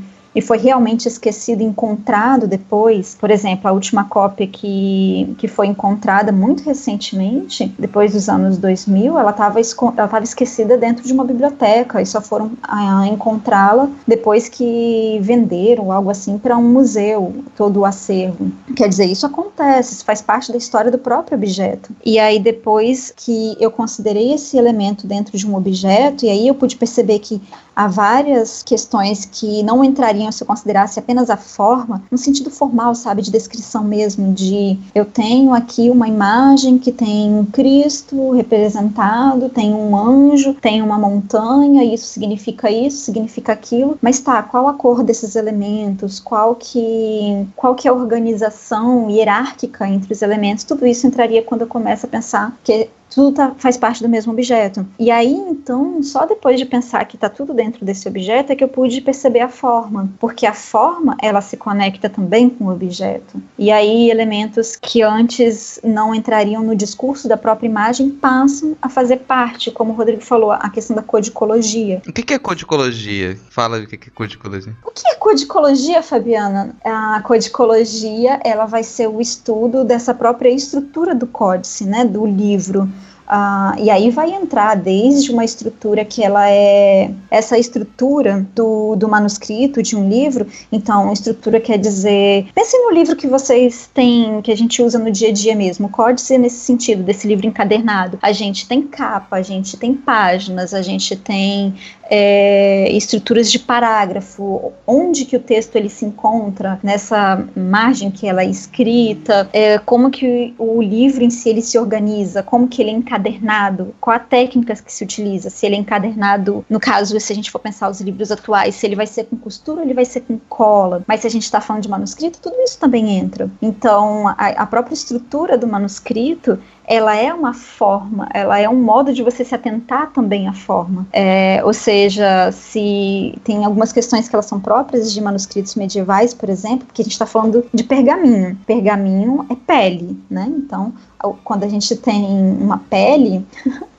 foi realmente esquecido e encontrado depois. Por exemplo, a última cópia que foi encontrada muito recentemente, depois dos anos 2000, ela estava esquecida dentro de uma biblioteca e só foram encontrá-la depois que venderam algo assim para um museu, todo o acervo. Quer dizer, isso acontece, isso faz parte da história do próprio objeto. E aí depois que eu considerei esse elemento dentro de um objeto, e aí eu pude perceber que há várias questões que não entrariam se eu considerasse apenas a forma, no sentido formal, sabe, de descrição mesmo, de eu tenho aqui uma imagem que tem um Cristo representado, tem um anjo, tem uma montanha, isso significa aquilo, mas tá, qual a cor desses elementos, qual que é a organização hierárquica entre os elementos, tudo isso entraria quando eu começo a pensar que tudo faz parte do mesmo objeto. E aí, então, só depois de pensar que está tudo dentro desse objeto é que eu pude perceber a forma, porque a forma, ela se conecta também com o objeto. E aí, elementos que antes não entrariam no discurso da própria imagem passam a fazer parte, como o Rodrigo falou, a questão da codicologia. O que é codicologia? Fala o que é codicologia. O que é codicologia, Fabiana? A codicologia, ela vai ser o estudo dessa própria estrutura do códice, né, do livro. E aí vai entrar desde uma estrutura que ela é essa estrutura do manuscrito, de um livro. Então, estrutura quer dizer, pense no livro que vocês têm, que a gente usa no dia a dia mesmo, o códice nesse sentido, desse livro encadernado. A gente tem capa, a gente tem páginas, a gente tem estruturas de parágrafo, onde que o texto ele se encontra nessa margem que ela é escrita, como que o livro em si ele se organiza, como que ele é encadernado, qual a técnica que se utiliza, se ele é encadernado, no caso, se a gente for pensar os livros atuais, se ele vai ser com costura ou ele vai ser com cola, mas se a gente está falando de manuscrito, tudo isso também entra. Então, a própria estrutura do manuscrito, ela é uma forma, ela é um modo de você se atentar também à forma. Ou seja, se tem algumas questões que elas são próprias de manuscritos medievais, por exemplo, porque a gente está falando de pergaminho. Pergaminho é pele, né? Então, quando a gente tem uma pele...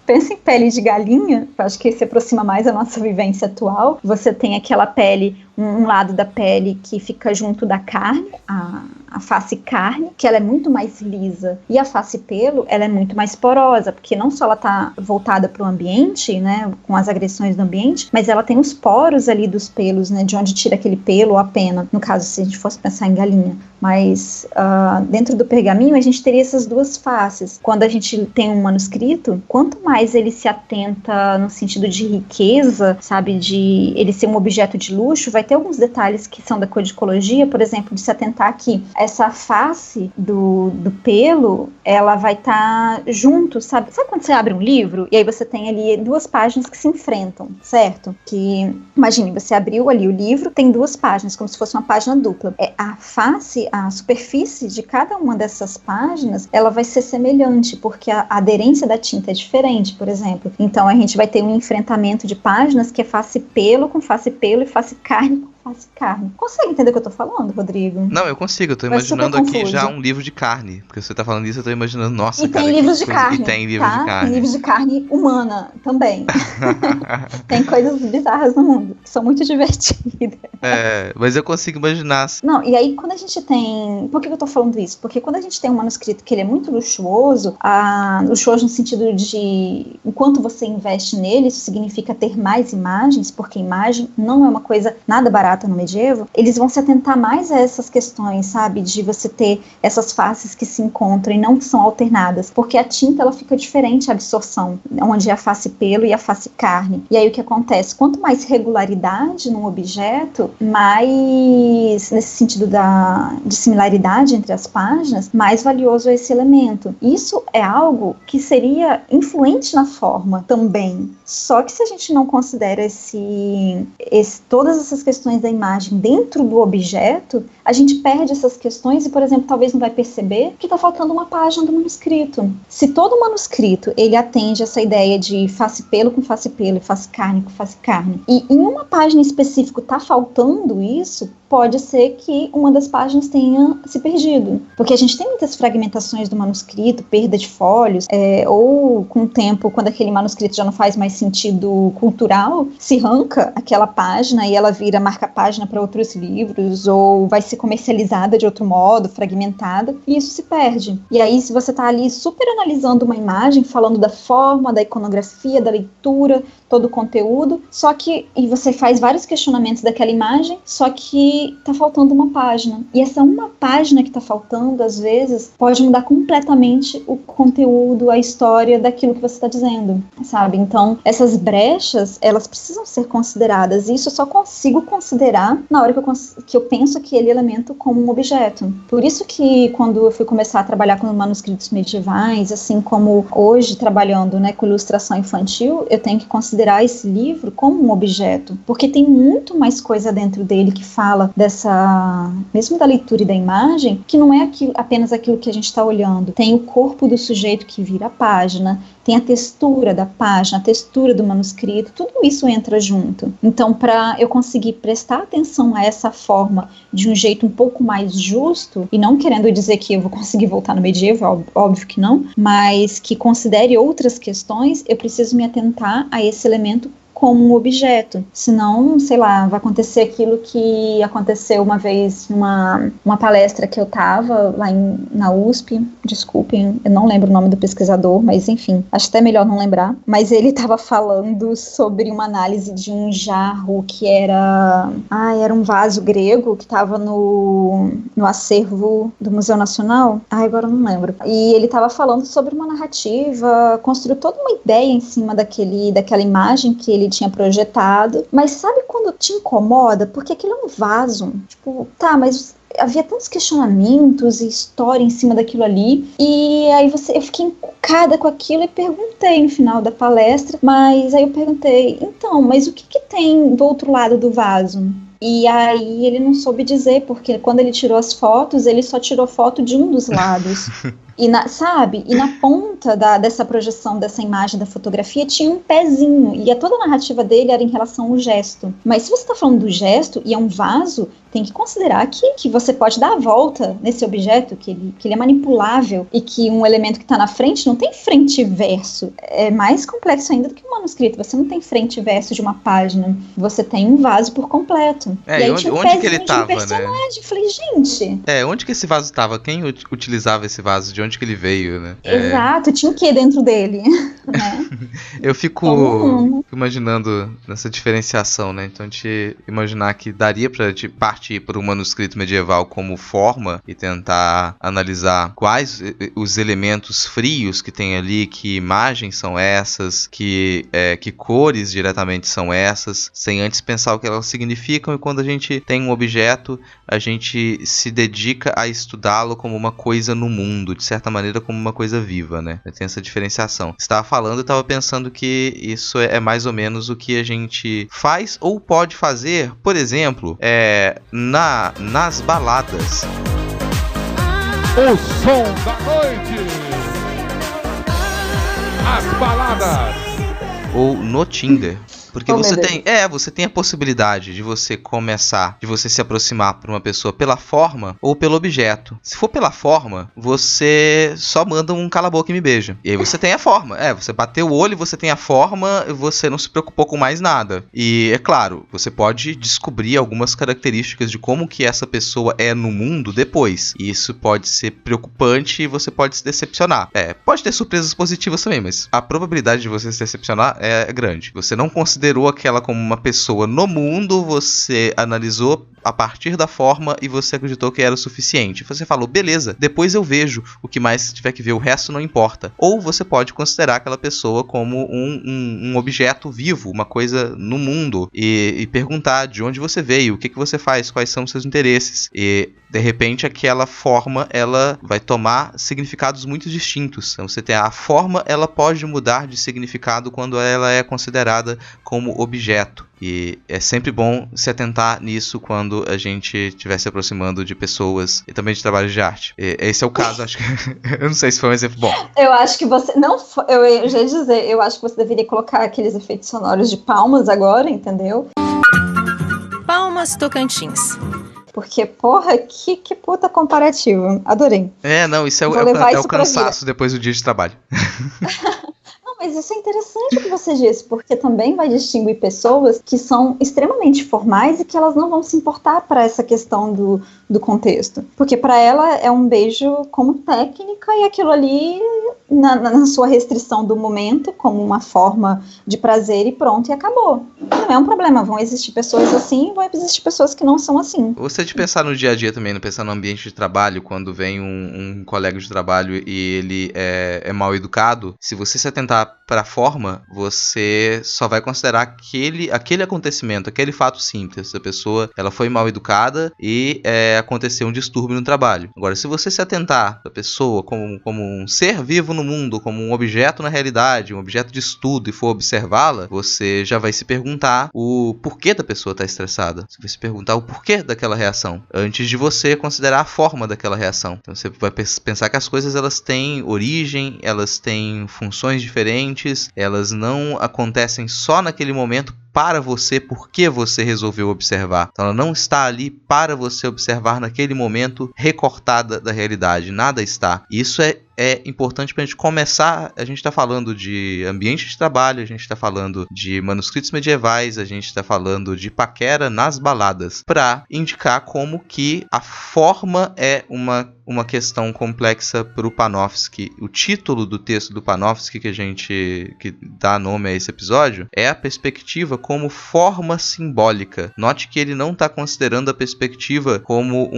Pensa em pele de galinha, eu acho que se aproxima mais da nossa vivência atual. Você tem aquela pele, um lado da pele que fica junto da carne, a face carne, que ela é muito mais lisa. E a face pelo, ela é muito mais porosa, porque não só ela está voltada para o ambiente, né, com as agressões do ambiente, mas ela tem os poros ali dos pelos, né, de onde tira aquele pelo ou a pena, no caso, se a gente fosse pensar em galinha. Mas dentro do pergaminho a gente teria essas duas faces. Quando a gente tem um manuscrito, quanto mais ele se atenta no sentido de riqueza, sabe, de ele ser um objeto de luxo, vai ter alguns detalhes que são da codicologia, por exemplo, de se atentar que essa face do pelo, ela vai estar junto, sabe? Sabe quando você abre um livro e aí você tem ali duas páginas que se enfrentam, certo? Que, imagine, você abriu ali o livro, tem duas páginas, como se fosse uma página dupla. A face, a superfície de cada uma dessas páginas, ela vai ser semelhante, porque a aderência da tinta é diferente, por exemplo. Então, a gente vai ter um enfrentamento de páginas que é face pelo com face pelo e face carne com face carne. Consegue entender o que eu tô falando, Rodrigo? Não, eu consigo. Eu tô imaginando aqui já um livro de carne. Porque você tá falando isso, eu tô imaginando, nossa, e cara. Tem livros de coisa... carne. E tem livros de carne. Tem livros de carne humana também. Tem coisas bizarras no mundo, que são muito divertidas. Mas eu consigo imaginar. Não, e aí quando a gente tem... Por que eu tô falando isso? Porque quando a gente tem um manuscrito que ele é muito luxuoso, luxuoso no sentido de... Enquanto você investe nele, isso significa ter mais imagens, porque imagem não é uma coisa nada barata no medievo, eles vão se atentar mais a essas questões, sabe? De você ter essas faces que se encontram e não que são alternadas. Porque a tinta, ela fica diferente, a absorção, onde é a face pelo e a face carne. E aí o que acontece? Quanto mais regularidade num objeto, mais, nesse sentido de similaridade entre as páginas, mais valioso é esse elemento. Isso é algo que seria influente na forma também. Só que se a gente não considera todas essas questões da imagem dentro do objeto, a gente perde essas questões e, por exemplo, talvez não vai perceber que está faltando uma página do manuscrito. Se todo manuscrito ele atende essa ideia de face pelo com face pelo e face carne com face carne, e em uma página específica está faltando isso, pode ser que uma das páginas tenha se perdido. Porque a gente tem muitas fragmentações do manuscrito, perda de folhos, ou com o tempo, quando aquele manuscrito já não faz mais sentido cultural, se arranca aquela página e ela vira marca-página para outros livros, ou vai ser comercializada de outro modo, fragmentada, e isso se perde. E aí, se você está ali super analisando uma imagem, falando da forma, da iconografia, da leitura, todo o conteúdo, e você faz vários questionamentos daquela imagem, só que tá faltando uma página. E essa uma página que tá faltando, às vezes, pode mudar completamente o conteúdo, a história daquilo que você está dizendo, sabe? Então, essas brechas, elas precisam ser consideradas, e isso eu só consigo considerar na hora que eu penso aquele elemento como um objeto. Por isso que, quando eu fui começar a trabalhar com manuscritos medievais, assim como hoje, trabalhando, né, com ilustração infantil, eu tenho que considerar esse livro como um objeto, porque tem muito mais coisa dentro dele que fala mesmo da leitura e da imagem, que não é apenas aquilo que a gente está olhando. Tem o corpo do sujeito que vira a página, tem a textura da página, a textura do manuscrito, tudo isso entra junto. Então, para eu conseguir prestar atenção a essa forma de um jeito um pouco mais justo, e não querendo dizer que eu vou conseguir voltar no medievo, óbvio que não, mas que considere outras questões, eu preciso me atentar a esse elemento como um objeto, senão, sei lá, vai acontecer aquilo que aconteceu uma vez numa palestra que eu tava lá na USP, desculpem, eu não lembro o nome do pesquisador, mas enfim, acho até melhor não lembrar, mas ele tava falando sobre uma análise de um jarro que era um vaso grego que tava no acervo do Museu Nacional, agora eu não lembro, e ele tava falando sobre uma narrativa, construiu toda uma ideia em cima daquela imagem que ele tinha projetado, mas sabe quando te incomoda? Porque aquilo é um vaso, tipo, mas havia tantos questionamentos e história em cima daquilo ali, e aí eu fiquei encucada com aquilo e perguntei no final da palestra, mas aí eu perguntei, então, mas o que tem do outro lado do vaso? E aí ele não soube dizer, porque quando ele tirou as fotos, ele só tirou foto de um dos lados. E na ponta dessa projeção, dessa imagem da fotografia, tinha um pezinho, e toda a narrativa dele era em relação ao gesto. Mas se você está falando do gesto, e é um vaso, tem que considerar que você pode dar a volta nesse objeto, que ele é manipulável, e que um elemento que está na frente não tem frente e verso. É mais complexo ainda do que um manuscrito. Você não tem frente e verso de uma página, você tem um vaso por completo. E aí tinha um onde que ele tava, né? Falei, gente... onde que esse vaso tava? Quem utilizava esse vaso? De onde que ele veio, né? Exato, tinha o que dentro dele? Né? Eu fico imaginando nessa diferenciação, né? Então, a gente imaginar que daria pra partir para um manuscrito medieval como forma e tentar analisar quais os elementos frios que tem ali, que imagens são essas, que cores diretamente são essas, sem antes pensar o que elas significam, e quando a gente tem um objeto, a gente se dedica a estudá-lo como uma coisa no mundo, de certa maneira como uma coisa viva, né? Tem essa diferenciação. Você estava falando, eu estava pensando que isso é mais ou menos o que a gente faz ou pode fazer, por exemplo, nas baladas. O som da noite. As baladas. Ou no Tinder. Porque você tem a possibilidade de você começar, de você se aproximar por uma pessoa pela forma ou pelo objeto. Se for pela forma, você só manda um cala a boca e me beija. E aí você tem a forma. Você bateu o olho, você tem a forma, você não se preocupou com mais nada. E é claro, você pode descobrir algumas características de como que essa pessoa é no mundo depois. E isso pode ser preocupante e você pode se decepcionar. Pode ter surpresas positivas também, mas a probabilidade de você se decepcionar é grande. Você não considerou aquela como uma pessoa no mundo, você analisou a partir da forma e você acreditou que era o suficiente. Você falou, beleza, depois eu vejo o que mais tiver que ver, o resto não importa. Ou você pode considerar aquela pessoa como um objeto vivo, uma coisa no mundo, e perguntar de onde você veio, o que você faz, quais são os seus interesses. E de repente aquela forma ela vai tomar significados muito distintos. Então você tem a forma, ela pode mudar de significado quando ela é considerada como objeto. E é sempre bom se atentar nisso quando a gente estiver se aproximando de pessoas e também de trabalhos de arte. Esse é o caso, acho que... Eu não sei se foi um exemplo bom. Eu acho que você... Eu já ia dizer, eu acho que você deveria colocar aqueles efeitos sonoros de palmas agora, entendeu? Palmas Tocantins. Porque, porra, que puta comparativo. Adorei. Isso é o cansaço depois do dia de trabalho. Mas isso é interessante o que você disse, porque também vai distinguir pessoas que são extremamente formais e que elas não vão se importar para essa questão do contexto. Porque para ela é um beijo como técnica e aquilo ali, na sua restrição do momento, como uma forma de prazer e pronto, e acabou. Não é um problema, vão existir pessoas assim, vão existir pessoas que não são assim. Você de pensar no dia a dia também, não pensar no ambiente de trabalho, quando vem um colega de trabalho e ele é mal educado, se você se atentar para a forma, você só vai considerar aquele acontecimento, aquele fato simples. A pessoa ela foi mal educada e aconteceu um distúrbio no trabalho. Agora, se você se atentar para a pessoa como um ser vivo no mundo, como um objeto na realidade, um objeto de estudo e for observá-la, você já vai se perguntar o porquê da pessoa estar estressada. Você vai se perguntar o porquê daquela reação, antes de você considerar a forma daquela reação. Então você vai pensar que as coisas elas têm origem, elas têm funções diferentes, elas não acontecem só naquele momento para você, porque você resolveu observar. Então ela não está ali para você observar naquele momento recortada da realidade. Nada está. Isso é importante para a gente começar. A gente está falando de ambiente de trabalho, a gente está falando de manuscritos medievais, a gente está falando de paquera nas baladas, para indicar como que a forma é uma questão complexa para o Panofsky. O título do texto do Panofsky que dá nome a esse episódio é a perspectiva como forma simbólica. Note que ele não está considerando a perspectiva como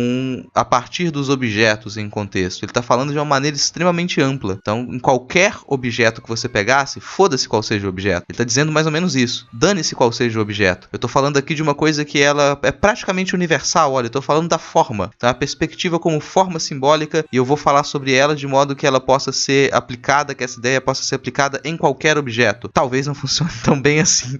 a partir dos objetos em contexto. Ele está falando de uma maneira extremamente ampla. Então, em qualquer objeto que você pegasse, foda-se qual seja o objeto. Ele está dizendo mais ou menos isso. Dane-se qual seja o objeto. Eu estou falando aqui de uma coisa que ela é praticamente universal. Olha, eu estou falando da forma. Então, a perspectiva como forma simbólica, e eu vou falar sobre ela de modo que ela possa ser aplicada, que essa ideia possa ser aplicada em qualquer objeto. Talvez não funcione tão bem assim.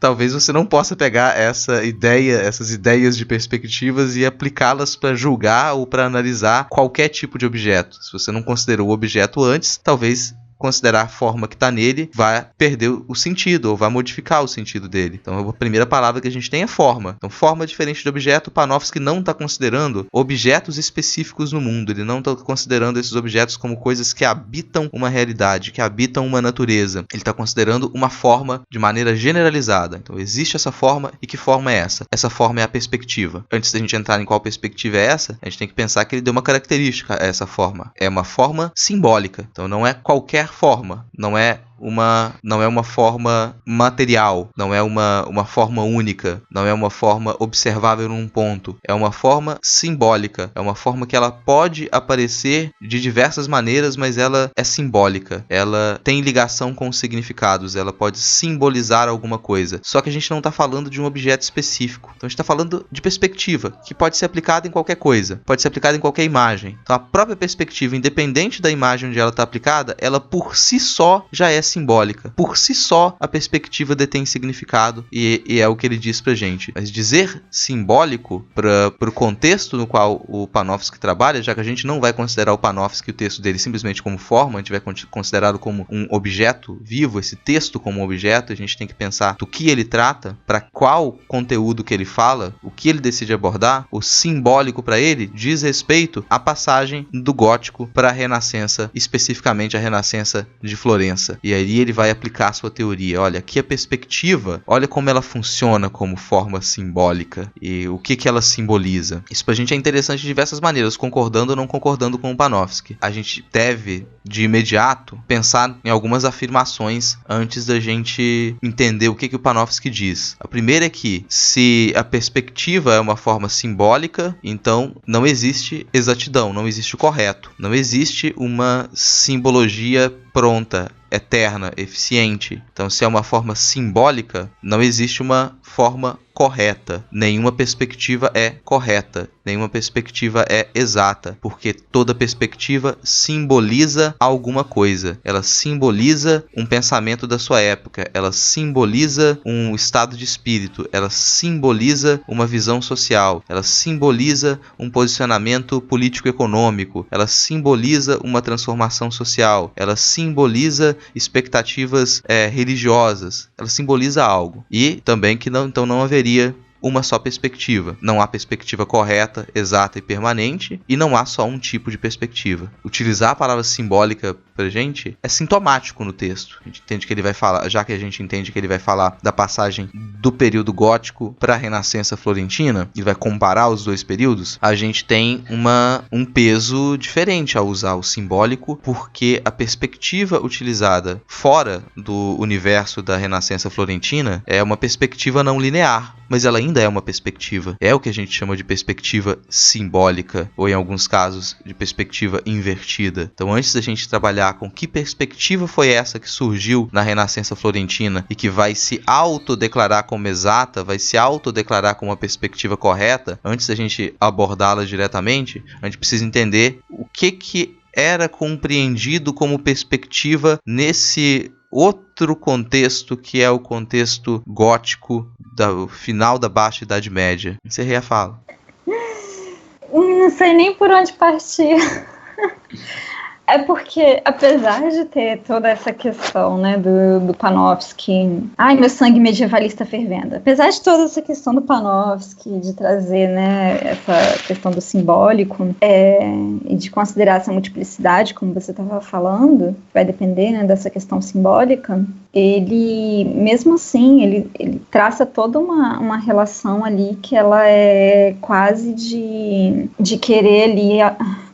Talvez você não possa pegar essas ideias de perspectivas e aplicá-las para julgar ou para analisar qualquer tipo de objeto. Se você não considerou o objeto antes, talvez considerar a forma que está nele vai perder o sentido ou vai modificar o sentido dele. Então a primeira palavra que a gente tem é forma. Então forma é diferente de objeto. Panofsky não está considerando objetos específicos no mundo. Ele não está considerando esses objetos como coisas que habitam uma realidade, que habitam uma natureza. Ele está considerando uma forma de maneira generalizada. Então existe essa forma, e que forma é essa? Essa forma é a perspectiva. Antes da gente entrar em qual perspectiva é essa, a gente tem que pensar que ele deu uma característica a essa forma. É uma forma simbólica. Então não é qualquer forma, não é uma forma material, não é uma forma única, não é uma forma observável num ponto, é uma forma simbólica, é uma forma que ela pode aparecer de diversas maneiras, mas ela é simbólica, ela tem ligação com os significados, ela pode simbolizar alguma coisa, só que a gente não está falando de um objeto específico, então a gente está falando de perspectiva, que pode ser aplicada em qualquer coisa, pode ser aplicada em qualquer imagem. Então a própria perspectiva, independente da imagem onde ela está aplicada, ela por si só já é simbólica. Por si só, a perspectiva detém significado e é o que ele diz pra gente. Mas dizer simbólico para o contexto no qual o Panofsky trabalha, já que a gente não vai considerar o Panofsky, o texto dele, simplesmente como forma, a gente vai considerá-lo como um objeto vivo, esse texto como um objeto, a gente tem que pensar do que ele trata, para qual conteúdo que ele fala, o que ele decide abordar. O simbólico para ele diz respeito à passagem do gótico para a Renascença, especificamente a Renascença de Florença. E aí ele vai aplicar a sua teoria. Olha, aqui a perspectiva, olha como ela funciona como forma simbólica e o que ela simboliza. Isso pra gente é interessante de diversas maneiras, concordando ou não concordando com o Panofsky. A gente deve, de imediato, pensar em algumas afirmações antes da gente entender o que o Panofsky diz. A primeira é que, se a perspectiva é uma forma simbólica, então não existe exatidão, não existe o correto. Não existe uma simbologia pronta, eterna, eficiente. Então, se é uma forma simbólica, não existe uma forma correta. Nenhuma perspectiva é correta. Nenhuma perspectiva é exata, porque toda perspectiva simboliza alguma coisa. Ela simboliza um pensamento da sua época. Ela simboliza um estado de espírito. Ela simboliza uma visão social. Ela simboliza um posicionamento político-econômico. Ela simboliza uma transformação social. Ela simboliza expectativas religiosas. Ela simboliza algo. E também que não haveria uma só perspectiva. Não há perspectiva correta, exata e permanente, e não há só um tipo de perspectiva. Utilizar a palavra simbólica pra gente é sintomático no texto. A gente entende que ele vai falar, já que a gente entende que ele vai falar da passagem do período gótico para a Renascença florentina, ele vai comparar os dois períodos, a gente tem um peso diferente ao usar o simbólico, porque a perspectiva utilizada fora do universo da Renascença florentina é uma perspectiva não linear, mas ela ainda é uma perspectiva. É o que a gente chama de perspectiva simbólica, ou em alguns casos, de perspectiva invertida. Então, antes da gente trabalhar com que perspectiva foi essa que surgiu na Renascença florentina e que vai se autodeclarar como exata, vai se autodeclarar como uma perspectiva correta, antes da gente abordá-la diretamente, a gente precisa entender o que era compreendido como perspectiva nesse outro contexto, que é o contexto gótico do final da Baixa Idade Média. Encerrei a fala. Não sei nem por onde partir. É porque, apesar de ter toda essa questão, né, do Panofsky, ai, meu sangue medievalista fervendo, apesar de toda essa questão do Panofsky, de trazer, né, essa questão do simbólico, e de considerar essa multiplicidade, como você estava falando, vai depender, né, dessa questão simbólica, ele, mesmo assim, ele traça toda uma relação ali que ela é quase de querer ali,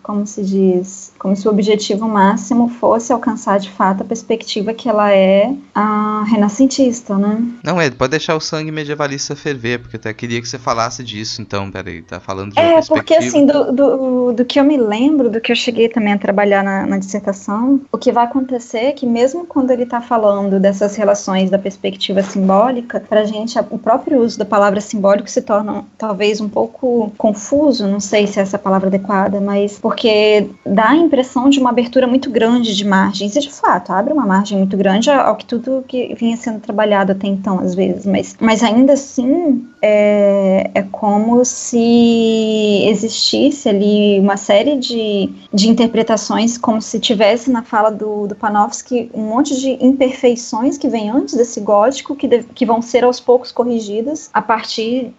como se diz, como se o objetivo máximo fosse alcançar de fato a perspectiva que ela é a renascentista, né? Não, pode deixar o sangue medievalista ferver, porque eu até queria que você falasse disso, então, peraí, tá falando de uma perspectiva. Porque assim, do que eu me lembro, do que eu cheguei também a trabalhar na dissertação, o que vai acontecer é que mesmo quando ele tá falando dessas relações da perspectiva simbólica, pra gente, o próprio uso da palavra simbólico se torna talvez um pouco confuso, não sei se é essa palavra adequada, mas porque dá a impressão de uma abertura muito grande de margens, e de fato, abre uma margem muito grande ao que tudo que vinha sendo trabalhado até então, às vezes, mas ainda assim é como se existisse ali uma série de interpretações, como se tivesse na fala do Panofsky um monte de imperfeições que vêm antes desse gótico, que vão ser aos poucos corrigidas a partir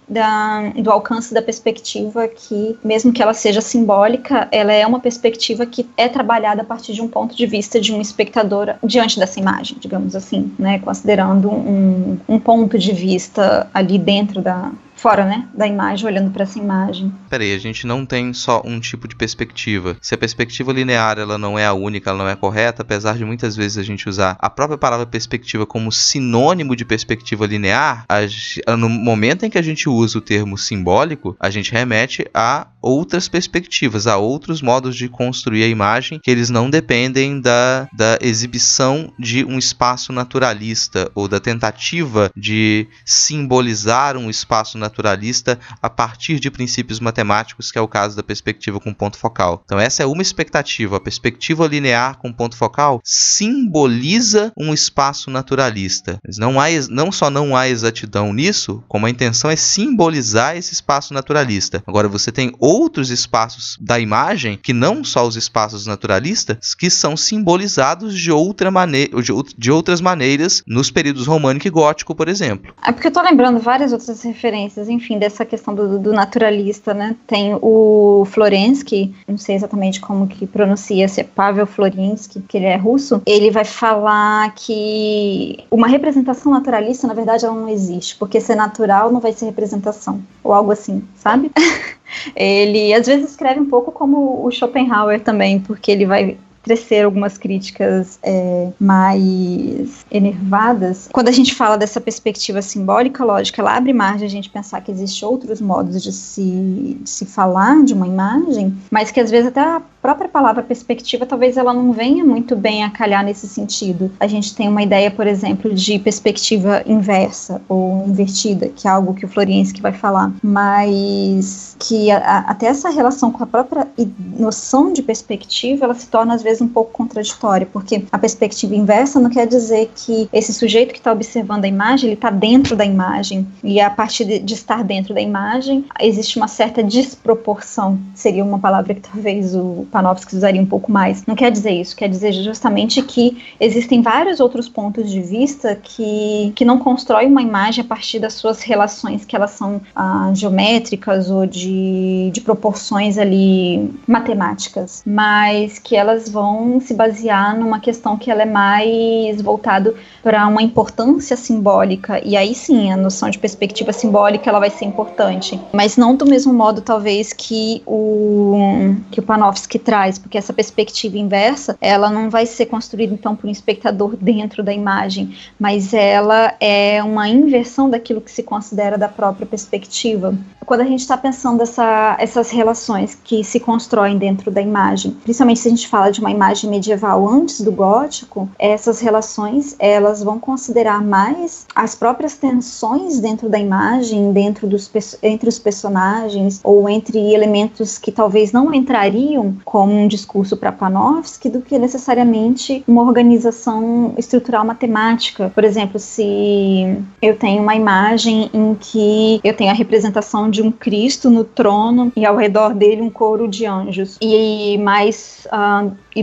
do alcance da perspectiva que, mesmo que ela seja simbólica, ela é uma perspectiva que é trabalhada a partir de um ponto de vista de um espectador diante dessa imagem, digamos assim, né, considerando um ponto de vista ali dentro fora, né, da imagem, olhando para essa imagem. Peraí, a gente não tem só um tipo de perspectiva. Se a perspectiva linear ela não é a única, ela não é correta, apesar de muitas vezes a gente usar a própria palavra perspectiva como sinônimo de perspectiva linear, no momento em que a gente usa o termo simbólico, a gente remete a outras perspectivas, a outros modos de construir a imagem, que eles não dependem da exibição de um espaço naturalista ou da tentativa de simbolizar um espaço naturalista naturalista a partir de princípios matemáticos, que é o caso da perspectiva com ponto focal. Então essa é uma expectativa. A perspectiva linear com ponto focal simboliza um espaço naturalista. Mas não só não há exatidão nisso, como a intenção é simbolizar esse espaço naturalista. Agora você tem outros espaços da imagem, que não só os espaços naturalistas, que são simbolizados de outras maneiras nos períodos românico e gótico, por exemplo. É porque eu tô lembrando várias outras referências, enfim, dessa questão do naturalista, né? Tem o Florensky, não sei exatamente como que pronuncia, se é Pavel Florensky, que ele é russo, ele vai falar que uma representação naturalista, na verdade, ela não existe, porque ser natural não vai ser representação, ou algo assim, sabe? Ele, às vezes, escreve um pouco como o Schopenhauer também, porque ele vai tecer algumas críticas mais enervadas. Quando a gente fala dessa perspectiva simbólica, lógico, ela abre margem a gente pensar que existem outros modos de se falar de uma imagem, mas que às vezes até a própria palavra perspectiva, talvez ela não venha muito bem a calhar nesse sentido. A gente tem uma ideia, por exemplo, de perspectiva inversa ou invertida, que é algo que o Florensky vai falar, mas que até essa relação com a própria noção de perspectiva, ela se torna às vezes um pouco contraditória, porque a perspectiva inversa não quer dizer que esse sujeito que está observando a imagem, ele está dentro da imagem, e a partir de estar dentro da imagem, existe uma certa desproporção, seria uma palavra que talvez o Panofsky usaria um pouco mais. Não quer dizer isso, quer dizer justamente que existem vários outros pontos de vista que não constroem uma imagem a partir das suas relações, que elas são geométricas ou de proporções ali matemáticas, mas que elas vão se basear numa questão que ela é mais voltado para uma importância simbólica, e aí sim, a noção de perspectiva simbólica ela vai ser importante, mas não do mesmo modo talvez que o Panofsky traz, porque essa perspectiva inversa, ela não vai ser construída então por um espectador dentro da imagem, mas ela é uma inversão daquilo que se considera da própria perspectiva. Quando a gente está pensando essas relações que se constroem dentro da imagem, principalmente se a gente fala de uma imagem medieval antes do gótico, essas relações, elas vão considerar mais as próprias tensões dentro da imagem, entre os personagens, ou entre elementos que talvez não entrariam como um discurso para Panofsky, do que necessariamente uma organização estrutural matemática. Por exemplo, se eu tenho uma imagem em que eu tenho a representação de um Cristo no trono e ao redor dele um coro de anjos, e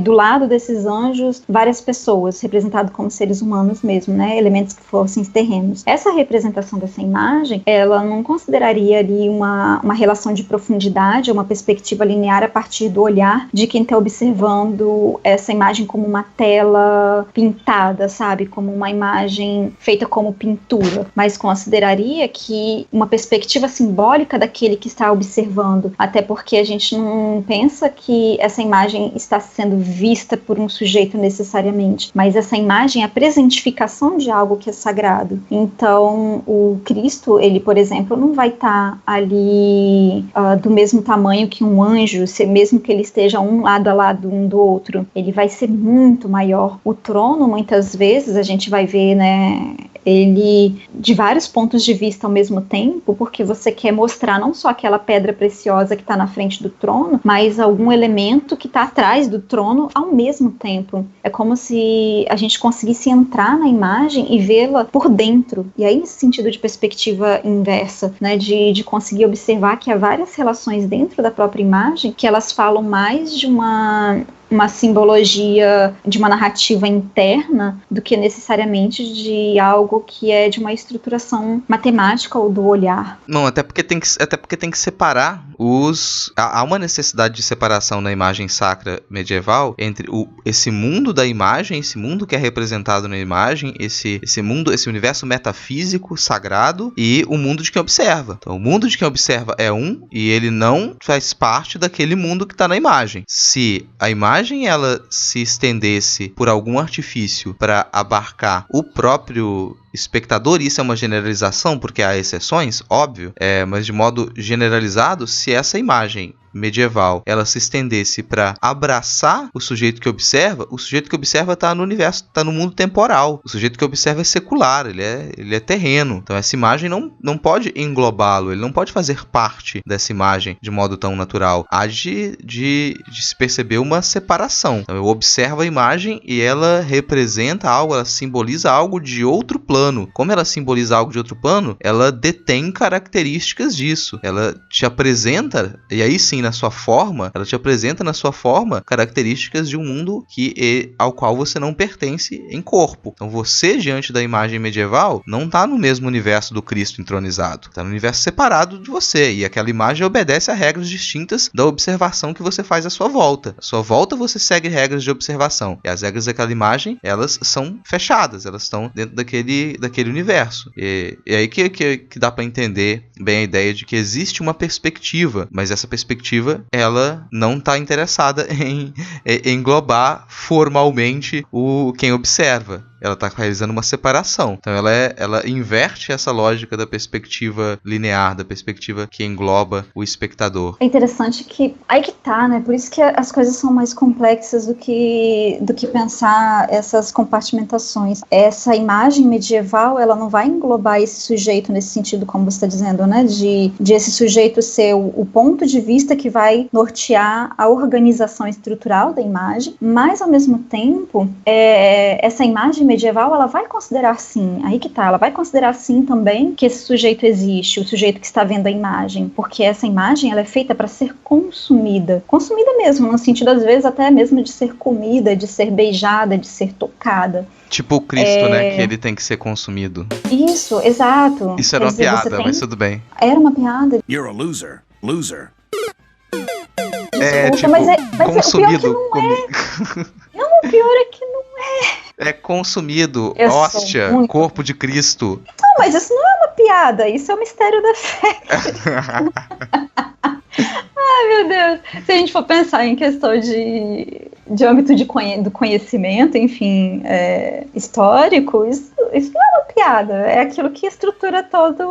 do lado desses anjos, várias pessoas, representadas como seres humanos mesmo, né? Elementos que fossem terrenos. Essa representação dessa imagem, ela não consideraria ali uma relação de profundidade, uma perspectiva linear a partir do olhar de quem está observando essa imagem como uma tela pintada, sabe? Como uma imagem feita como pintura, mas consideraria que uma perspectiva simbólica daquele que está observando, até porque a gente não pensa que essa imagem está sendo vista por um sujeito necessariamente, mas essa imagem é a presentificação de algo que é sagrado. Então, o Cristo, ele, por exemplo, não vai estar ali do mesmo tamanho que um anjo, mesmo que ele esteja um lado a lado um do outro, ele vai ser muito maior. O trono, muitas vezes, a gente vai ver, né, ele de vários pontos de vista ao mesmo tempo, porque você quer mostrar não só aquela pedra preciosa que está na frente do trono, mas algum elemento que está atrás do trono ao mesmo tempo. É como se a gente conseguisse entrar na imagem e vê-la por dentro. E aí, nesse sentido de perspectiva inversa, né, de conseguir observar que há várias relações dentro da própria imagem, que elas falam mais de uma simbologia, de uma narrativa interna, do que necessariamente de algo que é de uma estruturação matemática ou do olhar. Não, até porque tem que separar há uma necessidade de separação na imagem sacra medieval entre esse mundo da imagem, esse mundo que é representado na imagem, esse universo metafísico sagrado, e o mundo de quem observa. Então, o mundo de quem observa é um, e ele não faz parte daquele mundo que está na imagem. Se a imagem ela se estendesse por algum artifício para abarcar o próprio espectador, isso é uma generalização porque há exceções, óbvio, mas de modo generalizado, se essa imagem medieval ela se estendesse para abraçar o sujeito que observa, o sujeito que observa está no universo, está no mundo temporal. O sujeito que observa é secular, ele é terreno. Então essa imagem não pode englobá-lo, ele não pode fazer parte dessa imagem de modo tão natural. Há de se perceber uma separação. Então eu observo a imagem e ela representa algo, ela simboliza algo de outro plano. Como ela simboliza algo de outro plano, ela detém características disso. Ela te apresenta, e aí sim na sua forma, ela te apresenta na sua forma características de um mundo ao qual você não pertence em corpo. Então você, diante da imagem medieval, não está no mesmo universo do Cristo entronizado. Está no universo separado de você. E aquela imagem obedece a regras distintas da observação que você faz à sua volta. À sua volta você segue regras de observação. E as regras daquela imagem, elas são fechadas. Elas estão dentro daquele universo. E aí que dá para entender bem a ideia de que existe uma perspectiva, mas essa perspectiva, ela não está interessada em englobar formalmente quem observa. Ela está realizando uma separação. Então ela inverte essa lógica da perspectiva linear, da perspectiva que engloba o espectador. É interessante que aí que tá, né? Por isso que as coisas são mais complexas do que pensar essas compartimentações. Essa imagem medieval, ela não vai englobar esse sujeito nesse sentido, como você está dizendo, né? De esse sujeito ser o ponto de vista que vai nortear a organização estrutural da imagem, mas ao mesmo tempo, essa imagem medieval, ela vai considerar sim, aí que tá, ela vai considerar sim também que esse sujeito existe, o sujeito que está vendo a imagem, porque essa imagem, ela é feita para ser consumida mesmo, no sentido às vezes até mesmo de ser comida, de ser beijada, de ser tocada. Tipo o Cristo, né, que ele tem que ser consumido. Isso, exato. Isso era uma piada, mas tudo bem. Era uma piada. You're a loser. Desculpa, mas consumido. O pior que não é. Não, o pior é que não é. É consumido, hóstia, corpo de Cristo. Então, mas isso não é uma piada, isso é o mistério da fé. Ai, meu Deus. Se a gente for pensar em questão de âmbito do conhecimento, enfim, histórico, isso não é uma piada, é aquilo que estrutura toda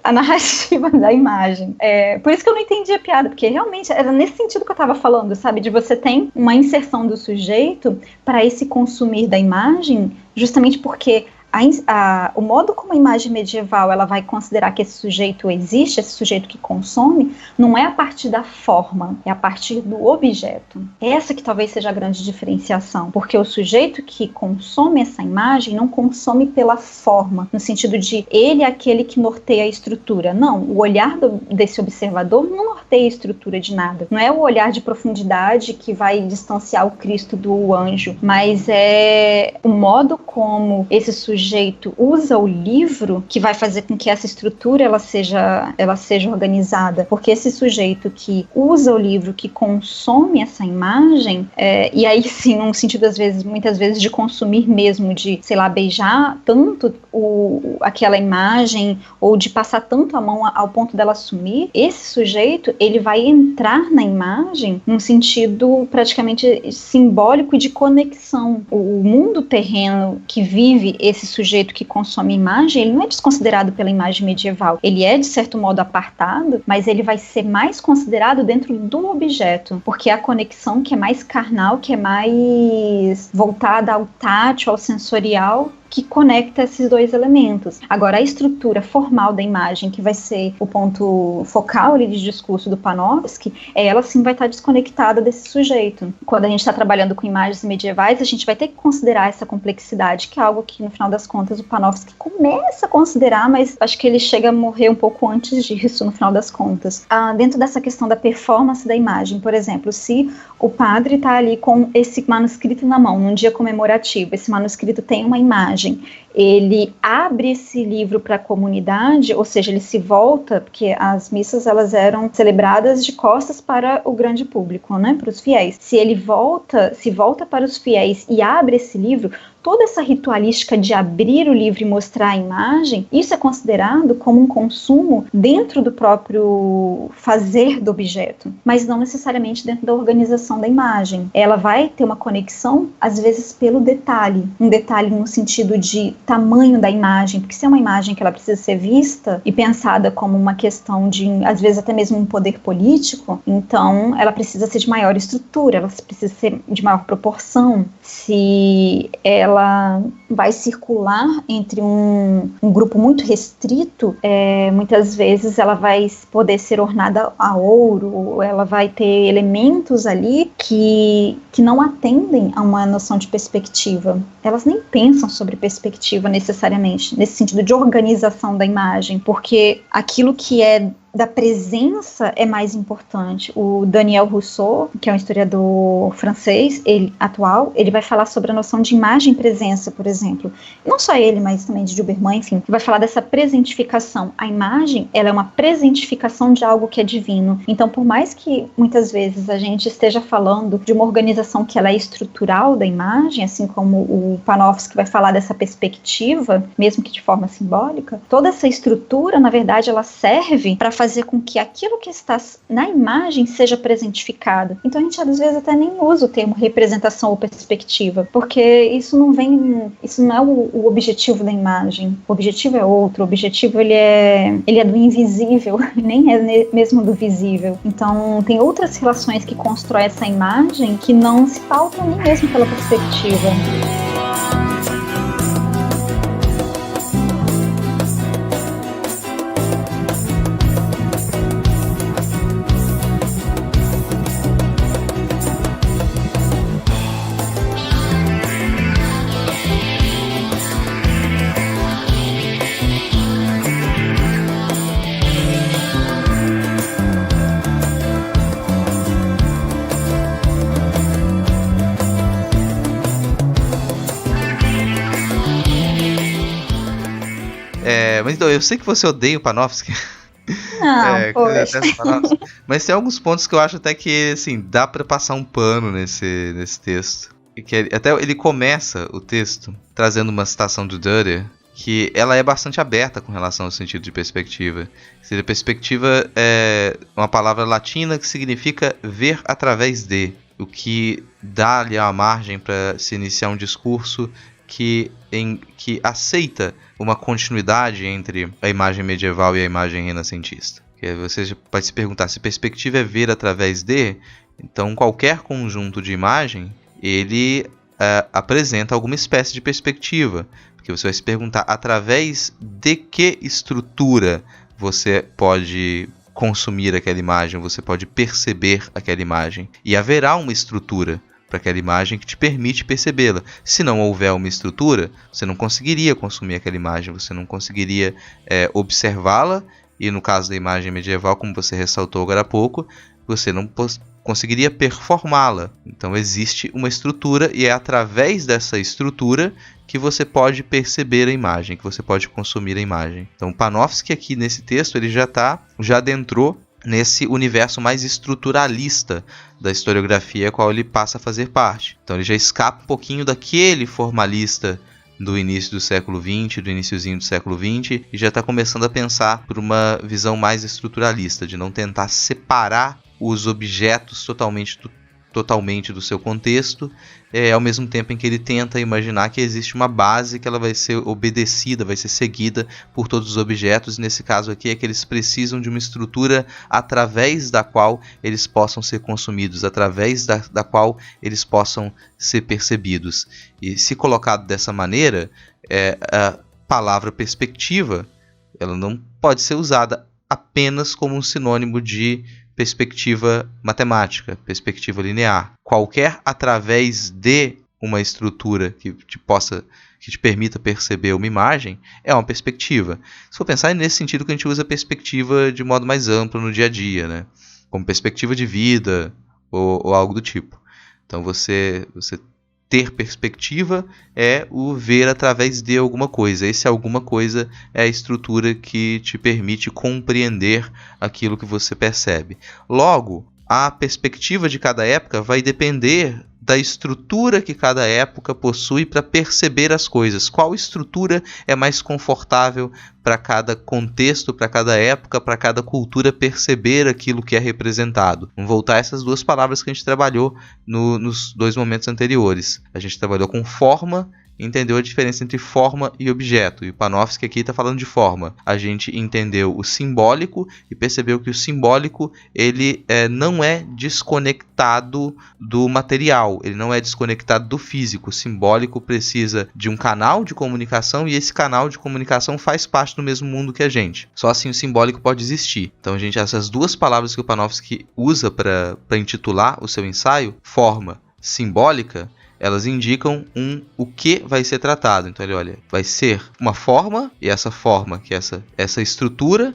a narrativa da imagem. Por isso que eu não entendi a piada, porque realmente era nesse sentido que eu estava falando, sabe? De você tem uma inserção do sujeito para esse consumir da imagem, justamente porque o modo como a imagem medieval ela vai considerar que esse sujeito existe, esse sujeito que consome, não é a partir da forma, é a partir do objeto. Essa que talvez seja a grande diferenciação, porque o sujeito que consome essa imagem não consome pela forma, no sentido de ele é aquele que norteia a estrutura. Não, o olhar desse observador não norteia a estrutura de nada. Não é o olhar de profundidade que vai distanciar o Cristo do anjo, mas é o modo como esse sujeito usa o livro que vai fazer com que essa estrutura ela seja organizada, porque esse sujeito que usa o livro, que consome essa imagem, e aí sim, num sentido muitas vezes de consumir mesmo, de, sei lá, beijar tanto aquela imagem, ou de passar tanto a mão ao ponto dela sumir, esse sujeito, ele vai entrar na imagem num sentido praticamente simbólico de conexão. O mundo terreno que vive esse sujeito que consome imagem, ele não é desconsiderado pela imagem medieval. Ele é, de certo modo, apartado, mas ele vai ser mais considerado dentro do objeto, porque é a conexão que é mais carnal, que é mais voltada ao tátil, ao sensorial, que conecta esses dois elementos. Agora, a estrutura formal da imagem, que vai ser o ponto focal ali de discurso do Panofsky, ela sim vai estar desconectada desse sujeito. Quando a gente está trabalhando com imagens medievais, a gente vai ter que considerar essa complexidade, que é algo que, no final das contas, o Panofsky começa a considerar, mas acho que ele chega a morrer um pouco antes disso, no final das contas. Dentro dessa questão da performance da imagem, por exemplo, se o padre está ali com esse manuscrito na mão, num dia comemorativo, esse manuscrito tem uma imagem, ele abre esse livro para a comunidade, ou seja, ele se volta, porque as missas elas eram celebradas de costas para o grande público, né, para os fiéis. Se ele se volta para os fiéis e abre esse livro, toda essa ritualística de abrir o livro e mostrar a imagem, isso é considerado como um consumo dentro do próprio fazer do objeto, mas não necessariamente dentro da organização da imagem. Ela vai ter uma conexão, às vezes, pelo detalhe, um detalhe no sentido de tamanho da imagem, porque se é uma imagem que ela precisa ser vista e pensada como uma questão de, às vezes até mesmo um poder político, então ela precisa ser de maior estrutura, ela precisa ser de maior proporção. Se ela vai circular entre um grupo muito restrito, muitas vezes ela vai poder ser ornada a ouro, ela vai ter elementos ali que não atendem a uma noção de perspectiva. Elas nem pensam sobre perspectiva necessariamente, nesse sentido de organização da imagem, porque aquilo que é da presença é mais importante. O Daniel Rousseau, que é um historiador francês, atual, ele vai falar sobre a noção de imagem-presença, por exemplo. Não só ele, mas também de Gilberman, enfim, que vai falar dessa presentificação. A imagem, ela é uma presentificação de algo que é divino. Então, por mais que muitas vezes a gente esteja falando de uma organização que ela é estrutural da imagem, assim como o Panofsky vai falar dessa perspectiva, mesmo que de forma simbólica, toda essa estrutura, na verdade, ela serve para fazer com que aquilo que está na imagem seja presentificado. Então a gente às vezes até nem usa o termo representação ou perspectiva, porque isso não é o objetivo da imagem. O objetivo é outro, o objetivo ele é do invisível, nem é mesmo do visível. Então tem outras relações que constroem essa imagem que não se pautam nem mesmo pela perspectiva. Mas então, eu sei que você odeia o Panofsky. Não, poxa. Mas tem alguns pontos que eu acho até que, assim, dá pra passar um pano nesse texto. Até ele começa o texto trazendo uma citação do Dürer, que ela é bastante aberta com relação ao sentido de perspectiva. Ou seja, perspectiva é uma palavra latina que significa ver através de, o que dá ali a margem para se iniciar um discurso que aceita uma continuidade entre a imagem medieval e a imagem renascentista. Você pode se perguntar se perspectiva é ver através de, então qualquer conjunto de imagem, ele apresenta alguma espécie de perspectiva, porque você vai se perguntar através de que estrutura você pode consumir aquela imagem, você pode perceber aquela imagem, e haverá uma estrutura para aquela imagem que te permite percebê-la. Se não houver uma estrutura, você não conseguiria consumir aquela imagem, você não conseguiria observá-la, e no caso da imagem medieval, como você ressaltou agora há pouco, você não conseguiria performá-la. Então existe uma estrutura, e é através dessa estrutura que você pode perceber a imagem, que você pode consumir a imagem. Então Panofsky aqui nesse texto, ele já adentrou nesse universo mais estruturalista da historiografia, a qual ele passa a fazer parte. Então ele já escapa um pouquinho daquele formalista do início do século XX, do iniciozinho do século XX, e já está começando a pensar por uma visão mais estruturalista, de não tentar separar os objetos totalmente do seu contexto, ao mesmo tempo em que ele tenta imaginar que existe uma base que ela vai ser obedecida, vai ser seguida por todos os objetos, e nesse caso aqui é que eles precisam de uma estrutura através da qual eles possam ser consumidos, através da qual eles possam ser percebidos. E se colocado dessa maneira, a palavra perspectiva, ela não pode ser usada apenas como um sinônimo de perspectiva matemática, perspectiva linear. Qualquer através de uma estrutura que te permita perceber uma imagem é uma perspectiva. Se for pensar, é nesse sentido que a gente usa perspectiva de modo mais amplo no dia a dia, né? Como perspectiva de vida ou algo do tipo. Então você ter perspectiva é o ver através de alguma coisa. Esse alguma coisa é a estrutura que te permite compreender aquilo que você percebe. Logo, a perspectiva de cada época vai depender da estrutura que cada época possui para perceber as coisas. Qual estrutura é mais confortável para cada contexto, para cada época, para cada cultura perceber aquilo que é representado? Vamos voltar a essas duas palavras que a gente trabalhou nos dois momentos anteriores. A gente trabalhou com forma entendeu a diferença entre forma e objeto. E o Panofsky aqui está falando de forma. A gente entendeu o simbólico e percebeu que o simbólico ele não é desconectado do material, ele não é desconectado do físico. O simbólico precisa de um canal de comunicação e esse canal de comunicação faz parte do mesmo mundo que a gente. Só assim o simbólico pode existir. Então, gente, essas duas palavras que o Panofsky usa para intitular o seu ensaio, forma, simbólica, elas indicam o que vai ser tratado. Então ele olha, vai ser uma forma, e essa forma, que essa estrutura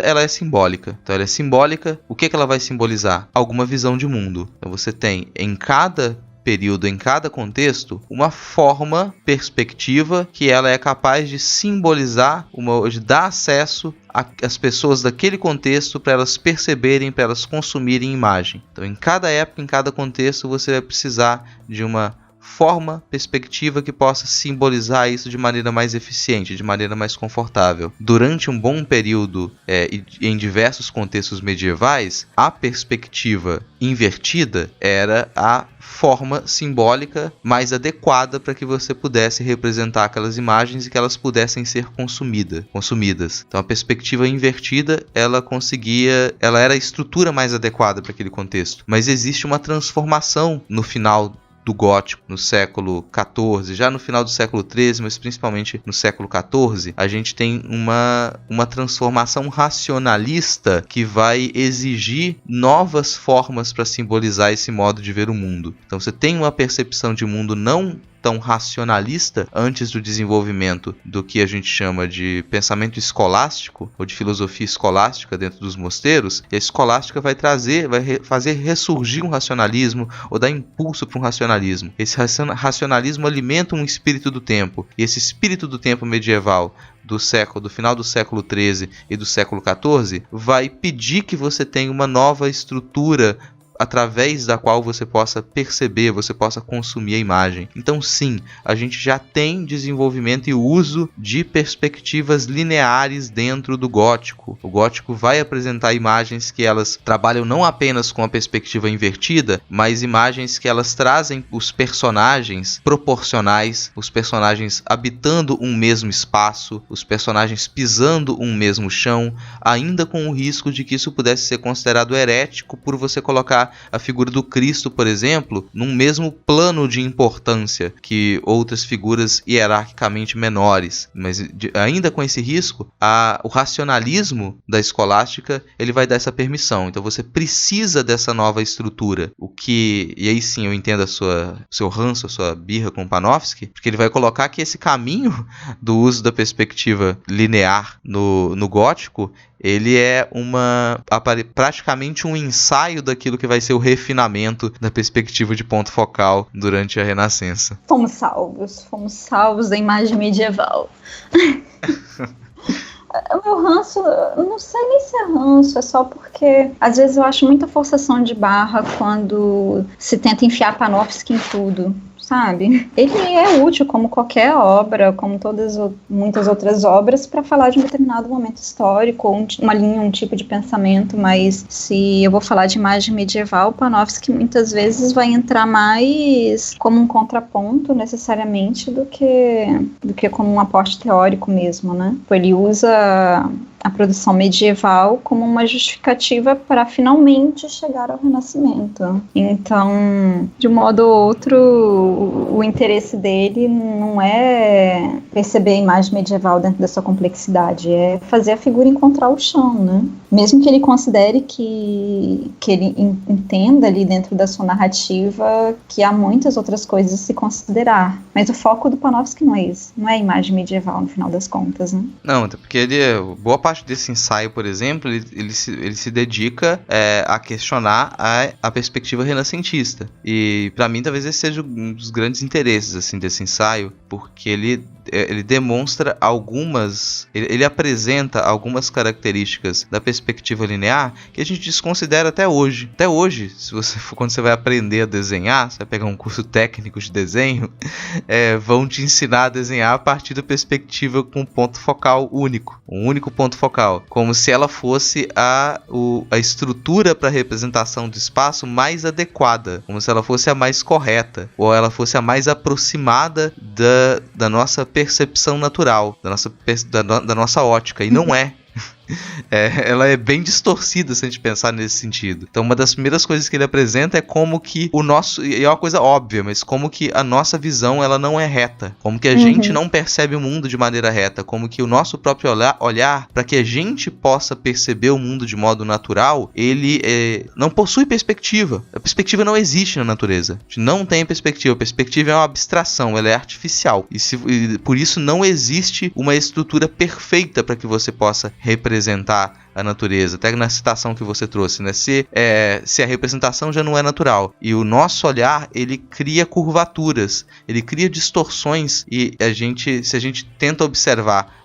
ela é simbólica. Então ela é simbólica, o que ela vai simbolizar? Alguma visão de mundo. Então você tem em cada período, em cada contexto, uma forma perspectiva que ela é capaz de simbolizar, de dar acesso às pessoas daquele contexto para elas perceberem, para elas consumirem imagem. Então, em cada época, em cada contexto, você vai precisar de uma forma, perspectiva que possa simbolizar isso de maneira mais eficiente, de maneira mais confortável. Durante um bom período e em diversos contextos medievais, a perspectiva invertida era a forma simbólica mais adequada para que você pudesse representar aquelas imagens e que elas pudessem ser consumidas. Então a perspectiva invertida, ela era a estrutura mais adequada para aquele contexto. Mas existe uma transformação no final do gótico, no século XIV, já no final do século XIII, mas principalmente no século XIV, a gente tem uma transformação racionalista que vai exigir novas formas para simbolizar esse modo de ver o mundo. Então você tem uma percepção de mundo não tão racionalista antes do desenvolvimento do que a gente chama de pensamento escolástico ou de filosofia escolástica dentro dos mosteiros, e a escolástica vai fazer ressurgir um racionalismo ou dar impulso para um racionalismo. Esse racionalismo alimenta um espírito do tempo, e esse espírito do tempo medieval do final do século XIII e do século XIV vai pedir que você tenha uma nova estrutura através da qual você possa perceber, você possa consumir a imagem. Então sim, a gente já tem desenvolvimento e uso de perspectivas lineares dentro do gótico. O gótico vai apresentar imagens que elas trabalham não apenas com a perspectiva invertida, mas imagens que elas trazem os personagens proporcionais, os personagens habitando um mesmo espaço, os personagens pisando um mesmo chão, ainda com o risco de que isso pudesse ser considerado herético por você colocar a figura do Cristo, por exemplo, num mesmo plano de importância que outras figuras hierarquicamente menores. Mas ainda com esse risco, o racionalismo da escolástica ele vai dar essa permissão. Então você precisa dessa nova estrutura. E aí sim eu entendo seu ranço, a sua birra com o Panofsky, porque ele vai colocar que esse caminho do uso da perspectiva linear no gótico, ele é praticamente um ensaio daquilo que vai ser o refinamento da perspectiva de ponto focal durante a Renascença. Fomos salvos da imagem medieval. O meu ranço, eu não sei nem se é ranço, é só porque às vezes eu acho muita forçação de barra quando se tenta enfiar Panofsky em tudo, sabe? Ele é útil como qualquer obra, como muitas outras obras, para falar de um determinado momento histórico, ou uma linha, um tipo de pensamento, mas se eu vou falar de imagem medieval, Panofsky muitas vezes vai entrar mais como um contraponto, necessariamente, do que como um aporte teórico mesmo, né? Ele usa a produção medieval como uma justificativa para finalmente chegar ao Renascimento. Então, de um modo ou outro, o interesse dele não é perceber a imagem medieval dentro da sua complexidade, é fazer a figura encontrar o chão, né? Mesmo que ele considere que ele entenda ali dentro da sua narrativa que há muitas outras coisas a se considerar. Mas o foco do Panofsky não é isso, não é a imagem medieval no final das contas, né? Não, até porque boa parte desse ensaio, por exemplo, ele se dedica a questionar a perspectiva renascentista. E para mim talvez esse seja um dos grandes interesses assim, desse ensaio, porque ele demonstra ele apresenta algumas características da perspectiva linear que a gente desconsidera até hoje. Até hoje, quando você vai aprender a desenhar, você vai pegar um curso técnico de desenho, vão te ensinar a desenhar a partir da perspectiva com ponto focal único, um único ponto focal, como se ela fosse a estrutura para representação do espaço mais adequada, como se ela fosse a mais correta, ou ela fosse a mais aproximada da nossa percepção natural, da nossa ótica, e não é. Ela é bem distorcida se a gente pensar nesse sentido. Então uma das primeiras coisas que ele apresenta é como que e é uma coisa óbvia, mas como que a nossa visão ela não é reta, como que a gente não percebe o mundo de maneira reta, como que o nosso próprio olhar para que a gente possa perceber o mundo de modo natural, ele não possui perspectiva. A perspectiva não existe na natureza. A gente não tem perspectiva. A perspectiva é uma abstração, ela é artificial, e por isso não existe uma estrutura perfeita para que você possa representar a natureza, até na citação que você trouxe, né? Se a representação já não é natural e o nosso olhar ele cria curvaturas, ele cria distorções, e se a gente tenta observar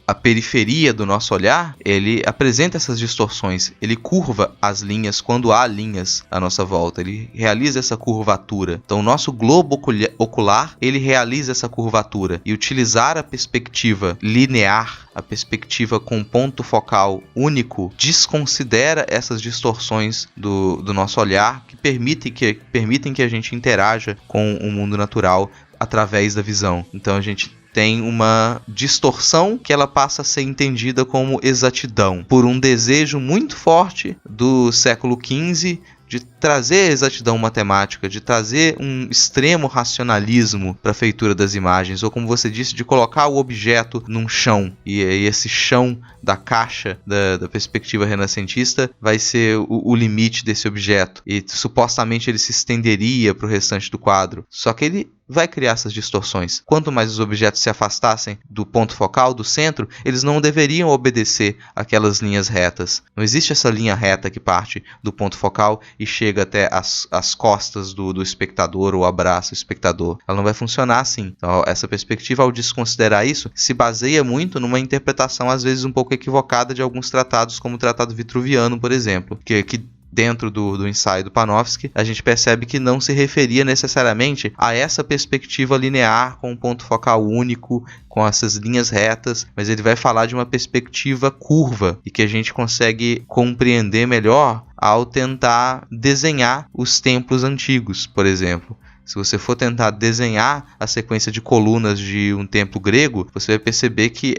a periferia do nosso olhar, ele apresenta essas distorções, ele curva as linhas quando há linhas à nossa volta, ele realiza essa curvatura. Então o nosso globo ocular, ele realiza essa curvatura, e utilizar a perspectiva linear, a perspectiva com ponto focal único, desconsidera essas distorções do nosso olhar que permitem que a gente interaja com o mundo natural através da visão. Então a gente tem uma distorção que ela passa a ser entendida como exatidão, por um desejo muito forte do século XV de trazer exatidão matemática, de trazer um extremo racionalismo para a feitura das imagens, ou como você disse, de colocar o objeto num chão, e esse chão da caixa da perspectiva renascentista vai ser o limite desse objeto, e supostamente ele se estenderia para o restante do quadro, só que ele vai criar essas distorções. Quanto mais os objetos se afastassem do ponto focal, do centro, eles não deveriam obedecer aquelas linhas retas. Não existe essa linha reta que parte do ponto focal e chega até as costas do espectador, ou abraça o espectador. Ela não vai funcionar assim. Então, essa perspectiva, ao desconsiderar isso, se baseia muito numa interpretação, às vezes, um pouco equivocada de alguns tratados, como o Tratado Vitruviano, por exemplo, que dentro do ensaio do Panofsky, a gente percebe que não se referia necessariamente a essa perspectiva linear com um ponto focal único, com essas linhas retas, mas ele vai falar de uma perspectiva curva, e que a gente consegue compreender melhor ao tentar desenhar os templos antigos, por exemplo. Se você for tentar desenhar a sequência de colunas de um templo grego, você vai perceber que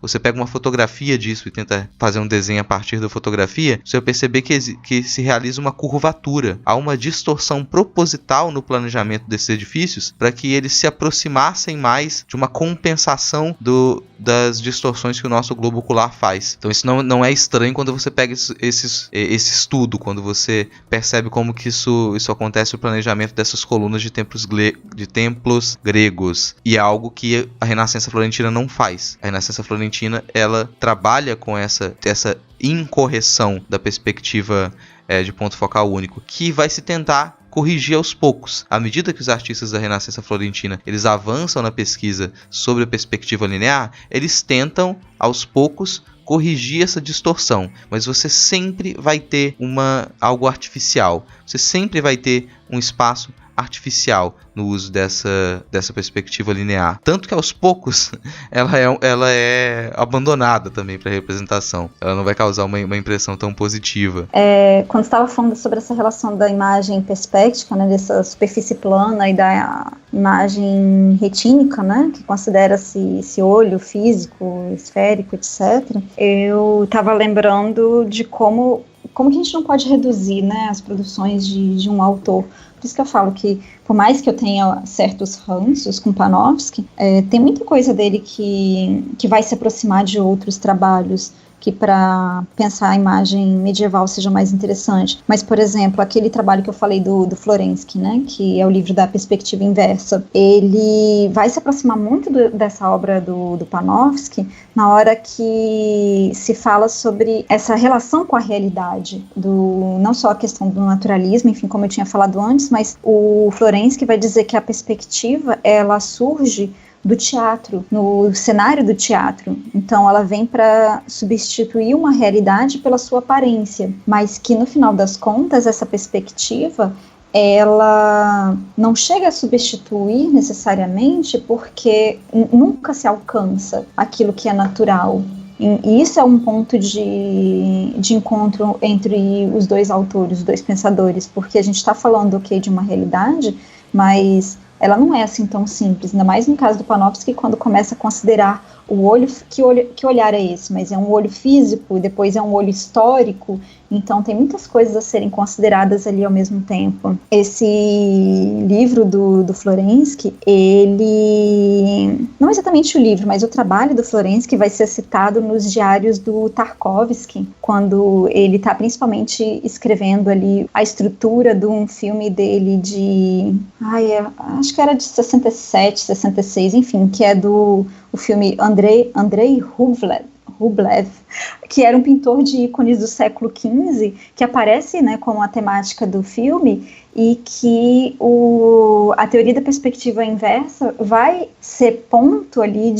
você pega uma fotografia disso e tenta fazer um desenho a partir da fotografia, você vai perceber que se realiza uma curvatura. Há uma distorção proposital no planejamento desses edifícios para que eles se aproximassem mais de uma compensação das distorções que o nosso globo ocular faz. Então isso não é estranho quando você pega esse estudo, quando você percebe como que isso acontece no planejamento dessas colunas de templos gregos, e é algo que a Renascença Florentina não faz. A Renascença Florentina, ela trabalha com essa incorreção da perspectiva de ponto focal único, que vai se tentar corrigir aos poucos. À medida que os artistas da Renascença Florentina eles avançam na pesquisa sobre a perspectiva linear, eles tentam aos poucos corrigir essa distorção, mas você sempre vai ter algo artificial, você sempre vai ter um espaço artificial no uso dessa perspectiva linear. Tanto que aos poucos ela é abandonada também para representação. Ela não vai causar uma impressão tão positiva. Quando estava falando sobre essa relação da imagem perspectiva, né, dessa superfície plana, e da imagem retínica, né, que considera-se esse olho físico, esférico, etc., eu estava lembrando de como que a gente não pode reduzir, né, as produções de um autor. Por isso que eu falo que, por mais que eu tenha certos ranços com Panofsky, tem muita coisa dele que vai se aproximar de outros trabalhos. que para pensar a imagem medieval seja mais interessante. Mas, por exemplo, aquele trabalho que eu falei do Florensky, né, que é o livro da perspectiva inversa, ele vai se aproximar muito dessa obra do Panofsky na hora que se fala sobre essa relação com a realidade, não só a questão do naturalismo, enfim, como eu tinha falado antes, mas o Florensky vai dizer que a perspectiva, ela surge do teatro, no cenário do teatro. Então ela vem para substituir uma realidade pela sua aparência, mas que no final das contas essa perspectiva ela não chega a substituir necessariamente, porque nunca se alcança aquilo que é natural. E isso é um ponto de encontro entre os dois autores, os dois pensadores, porque a gente está falando de uma realidade, mas ela não é assim tão simples, ainda mais no caso do Panofsky, quando começa a considerar o olho, que olhar é esse? Mas é um olho físico, depois é um olho histórico, então tem muitas coisas a serem consideradas ali ao mesmo tempo. Esse livro do Florensky, ele, não exatamente o livro, mas o trabalho do Florensky vai ser citado nos diários do Tarkovsky, quando ele está principalmente escrevendo ali a estrutura de um filme dele acho que era de 67, 66, enfim, que é o filme Andrei Rublev, que era um pintor de ícones do século XV, que aparece, né, como a temática do filme, e que a teoria da perspectiva inversa vai ser ponto ali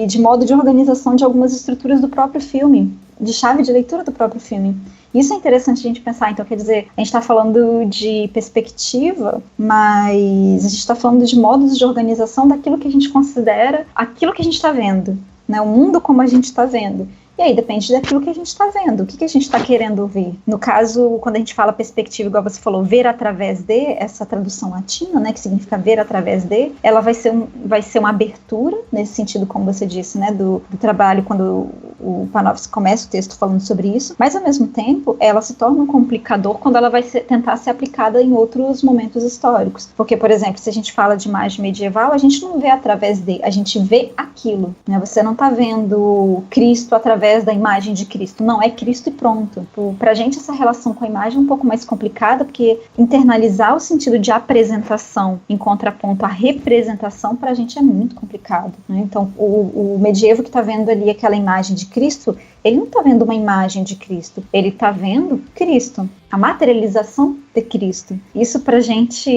de modo de organização de algumas estruturas do próprio filme, de chave de leitura do próprio filme. Isso é interessante a gente pensar, então quer dizer, a gente está falando de perspectiva, mas a gente está falando de modos de organização daquilo que a gente considera aquilo que a gente está vendo, né? O mundo como a gente está vendo. E aí depende daquilo que a gente está vendo, o que a gente está querendo ver. No caso, quando a gente fala perspectiva, igual você falou, ver através de, essa tradução latina, né, que significa ver através de, ela vai ser uma abertura, nesse sentido, como você disse, né, do trabalho, quando o Panofsky começa o texto falando sobre isso, mas ao mesmo tempo, ela se torna um complicador quando ela vai tentar ser aplicada em outros momentos históricos. Porque, por exemplo, se a gente fala de imagem medieval, a gente não vê através de, a gente vê aquilo, né, você não está vendo Cristo através da imagem de Cristo, não, é Cristo e pronto. Pra gente essa relação com a imagem é um pouco mais complicada, porque internalizar o sentido de apresentação em contraponto à representação pra gente é muito complicado, né? Então o medievo que tá vendo ali aquela imagem de Cristo, ele não tá vendo uma imagem de Cristo, ele tá vendo Cristo, a materialização de Cristo. Isso pra gente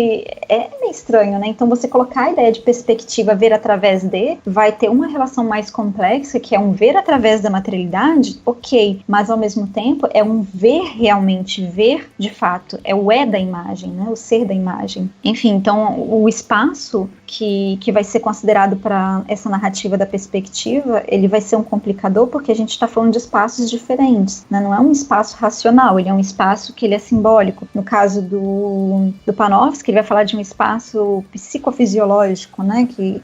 é meio estranho, né? Então você colocar a ideia de perspectiva, ver através de, vai ter uma relação mais complexa, que é um ver através da materialidade, ok, mas ao mesmo tempo é um ver realmente, ver de fato, é o da imagem, né? O ser da imagem. Enfim, então o espaço que vai ser considerado para essa narrativa da perspectiva, ele vai ser um complicador, porque a gente está falando de espaços diferentes, né? Não é um espaço racional, ele é um espaço que ele é simbólico. No caso do Panofsky, ele vai falar de um espaço psicofisiológico, né? Que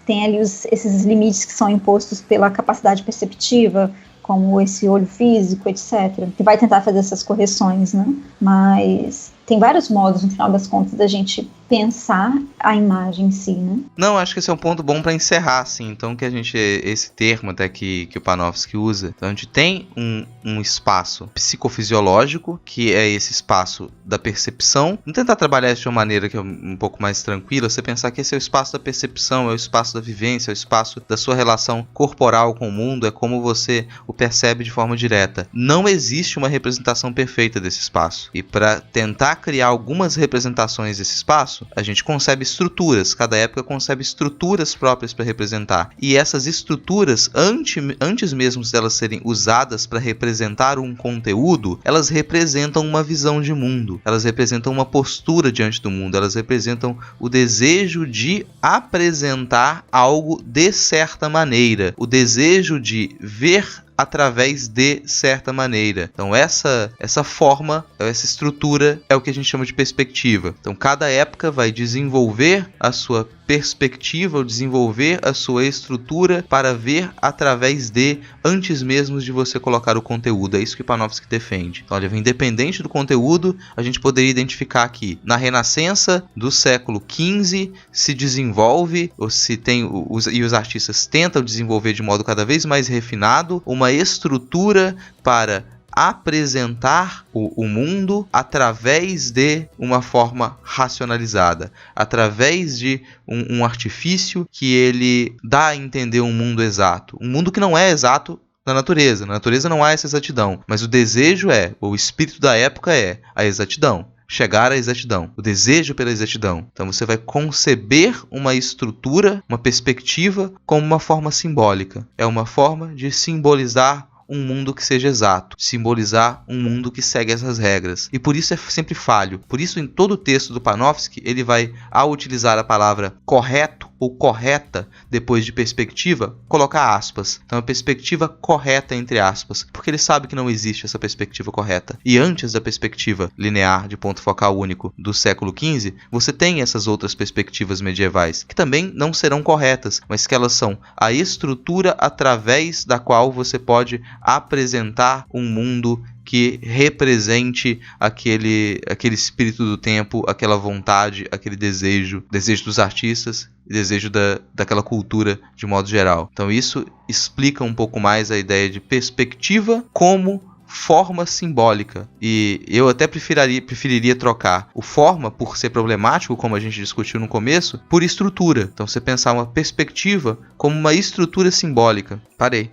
tem ali esses limites que são impostos pela capacidade perceptiva, como esse olho físico, etc. Que vai tentar fazer essas correções, né? Mas tem vários modos, no final das contas, da gente pensar a imagem em si, né? Não, acho que esse é um ponto bom para encerrar, assim. Então, que esse termo até que o Panofsky usa. Então, a gente tem um espaço psicofisiológico, que é esse espaço da percepção. Vamos tentar trabalhar isso de uma maneira que é um pouco mais tranquila. Você pensar que esse é o espaço da percepção, é o espaço da vivência, é o espaço da sua relação corporal com o mundo, é como você o percebe de forma direta. Não existe uma representação perfeita desse espaço. E para tentar criar algumas representações desse espaço, a gente concebe estruturas, cada época concebe estruturas próprias para representar. E essas estruturas, antes mesmo delas serem usadas para representar um conteúdo, elas representam uma visão de mundo, elas representam uma postura diante do mundo, elas representam o desejo de apresentar algo de certa maneira, o desejo de ver através de certa maneira. Então essa forma, essa estrutura é o que a gente chama de perspectiva. Então cada época vai desenvolver a sua perspectiva, ou desenvolver a sua estrutura para ver através de, antes mesmo de você colocar o conteúdo. É isso que Panofsky defende. Então, olha, independente do conteúdo, a gente poderia identificar aqui, na Renascença do século XV, se desenvolve, ou se tem, e os artistas tentam desenvolver de modo cada vez mais refinado, uma uma estrutura para apresentar o mundo através de uma forma racionalizada, através de um artifício que ele dá a entender um mundo exato. Um mundo que não é exato na natureza. Na natureza não há essa exatidão, mas o desejo o espírito da época é a exatidão. Chegar à exatidão, o desejo pela exatidão. Então você vai conceber uma estrutura, uma perspectiva como uma forma simbólica. É uma forma de simbolizar um mundo que seja exato, simbolizar um mundo que segue essas regras. E por isso é sempre falho. Por isso, em todo o texto do Panofsky, ele vai, ao utilizar a palavra correto ou correta, depois de perspectiva, colocar aspas. Então, a perspectiva correta, entre aspas, porque ele sabe que não existe essa perspectiva correta. E antes da perspectiva linear de ponto focal único do século XV, você tem essas outras perspectivas medievais, que também não serão corretas, mas que elas são a estrutura através da qual você pode apresentar um mundo que represente aquele espírito do tempo, aquela vontade, aquele desejo dos artistas, desejo daquela cultura de modo geral. Então isso explica um pouco mais a ideia de perspectiva como forma simbólica. E eu até preferiria trocar o forma, por ser problemático, como a gente discutiu no começo, por estrutura. Então você pensar uma perspectiva como uma estrutura simbólica. Parei.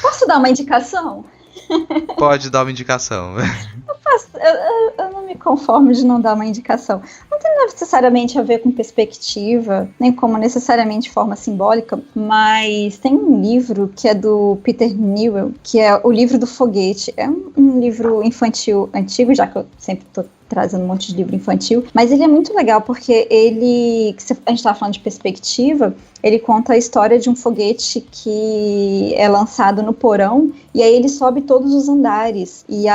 Posso dar uma indicação? Pode dar uma indicação. Eu não me conformo de não dar uma indicação. Não tem necessariamente a ver com perspectiva, nem como necessariamente forma simbólica, mas tem um livro que é do Peter Newell, que é o livro do foguete. É um livro infantil antigo, já que eu sempre estou trazendo um monte de livro infantil, mas ele é muito legal porque a gente estava falando de perspectiva, ele conta a história de um foguete que é lançado no porão e aí ele sobe todos os andares e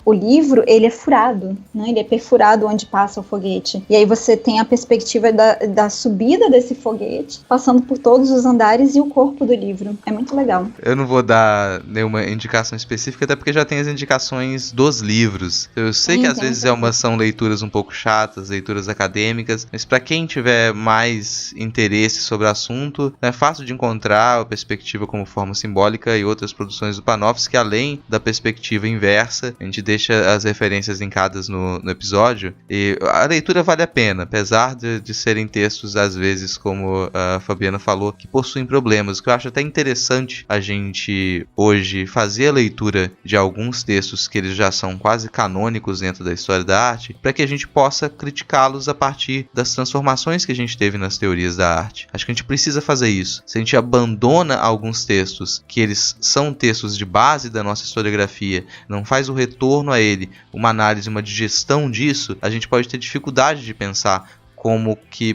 o livro, ele é furado, né? Ele é perfurado onde passa o foguete e aí você tem a perspectiva da subida desse foguete, passando por todos os andares e o corpo do livro. É muito legal. Eu não vou dar nenhuma indicação específica, até porque já tem as indicações dos livros. Eu sei que às vezes são leituras um pouco chatas, leituras acadêmicas, mas para quem tiver mais interesse sobre o assunto, é fácil de encontrar a perspectiva como forma simbólica e outras produções do Panofsky, além da perspectiva inversa. A gente deixa as referências linkadas no episódio, e a leitura vale a pena, apesar de serem textos, às vezes, como a Fabiana falou, que possuem problemas. O que eu acho até interessante a gente hoje fazer a leitura de alguns textos que eles já são quase canônicos dentro da história da arte, para que a gente possa criticá-los a partir das transformações que a gente teve nas teorias da arte. Acho que a gente precisa fazer isso. Se a gente abandona alguns textos, que eles são textos de base da nossa historiografia, não faz o retorno a ele, uma análise, uma digestão disso, a gente pode ter dificuldade de pensar como que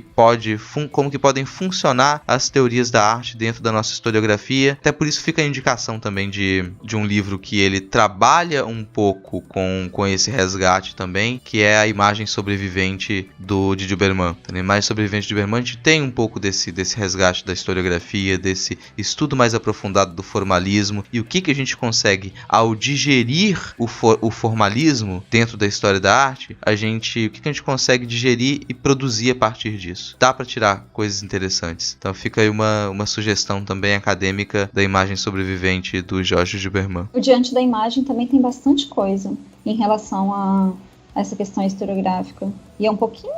podem funcionar as teorias da arte dentro da nossa historiografia. Até por isso fica a indicação também de um livro que ele trabalha um pouco com esse resgate também, que é A Imagem Sobrevivente de Duberman. A Imagem Sobrevivente de Duberman, a gente tem um pouco desse resgate da historiografia, desse estudo mais aprofundado do formalismo, e o que a gente consegue ao digerir o formalismo dentro da história da arte, o que a gente consegue digerir e produzir a partir disso. Dá para tirar coisas interessantes. Então fica aí uma sugestão também acadêmica da Imagem Sobrevivente do Jorge Duberman. O Diante da Imagem também tem bastante coisa em relação a essa questão historiográfica. E é um pouquinho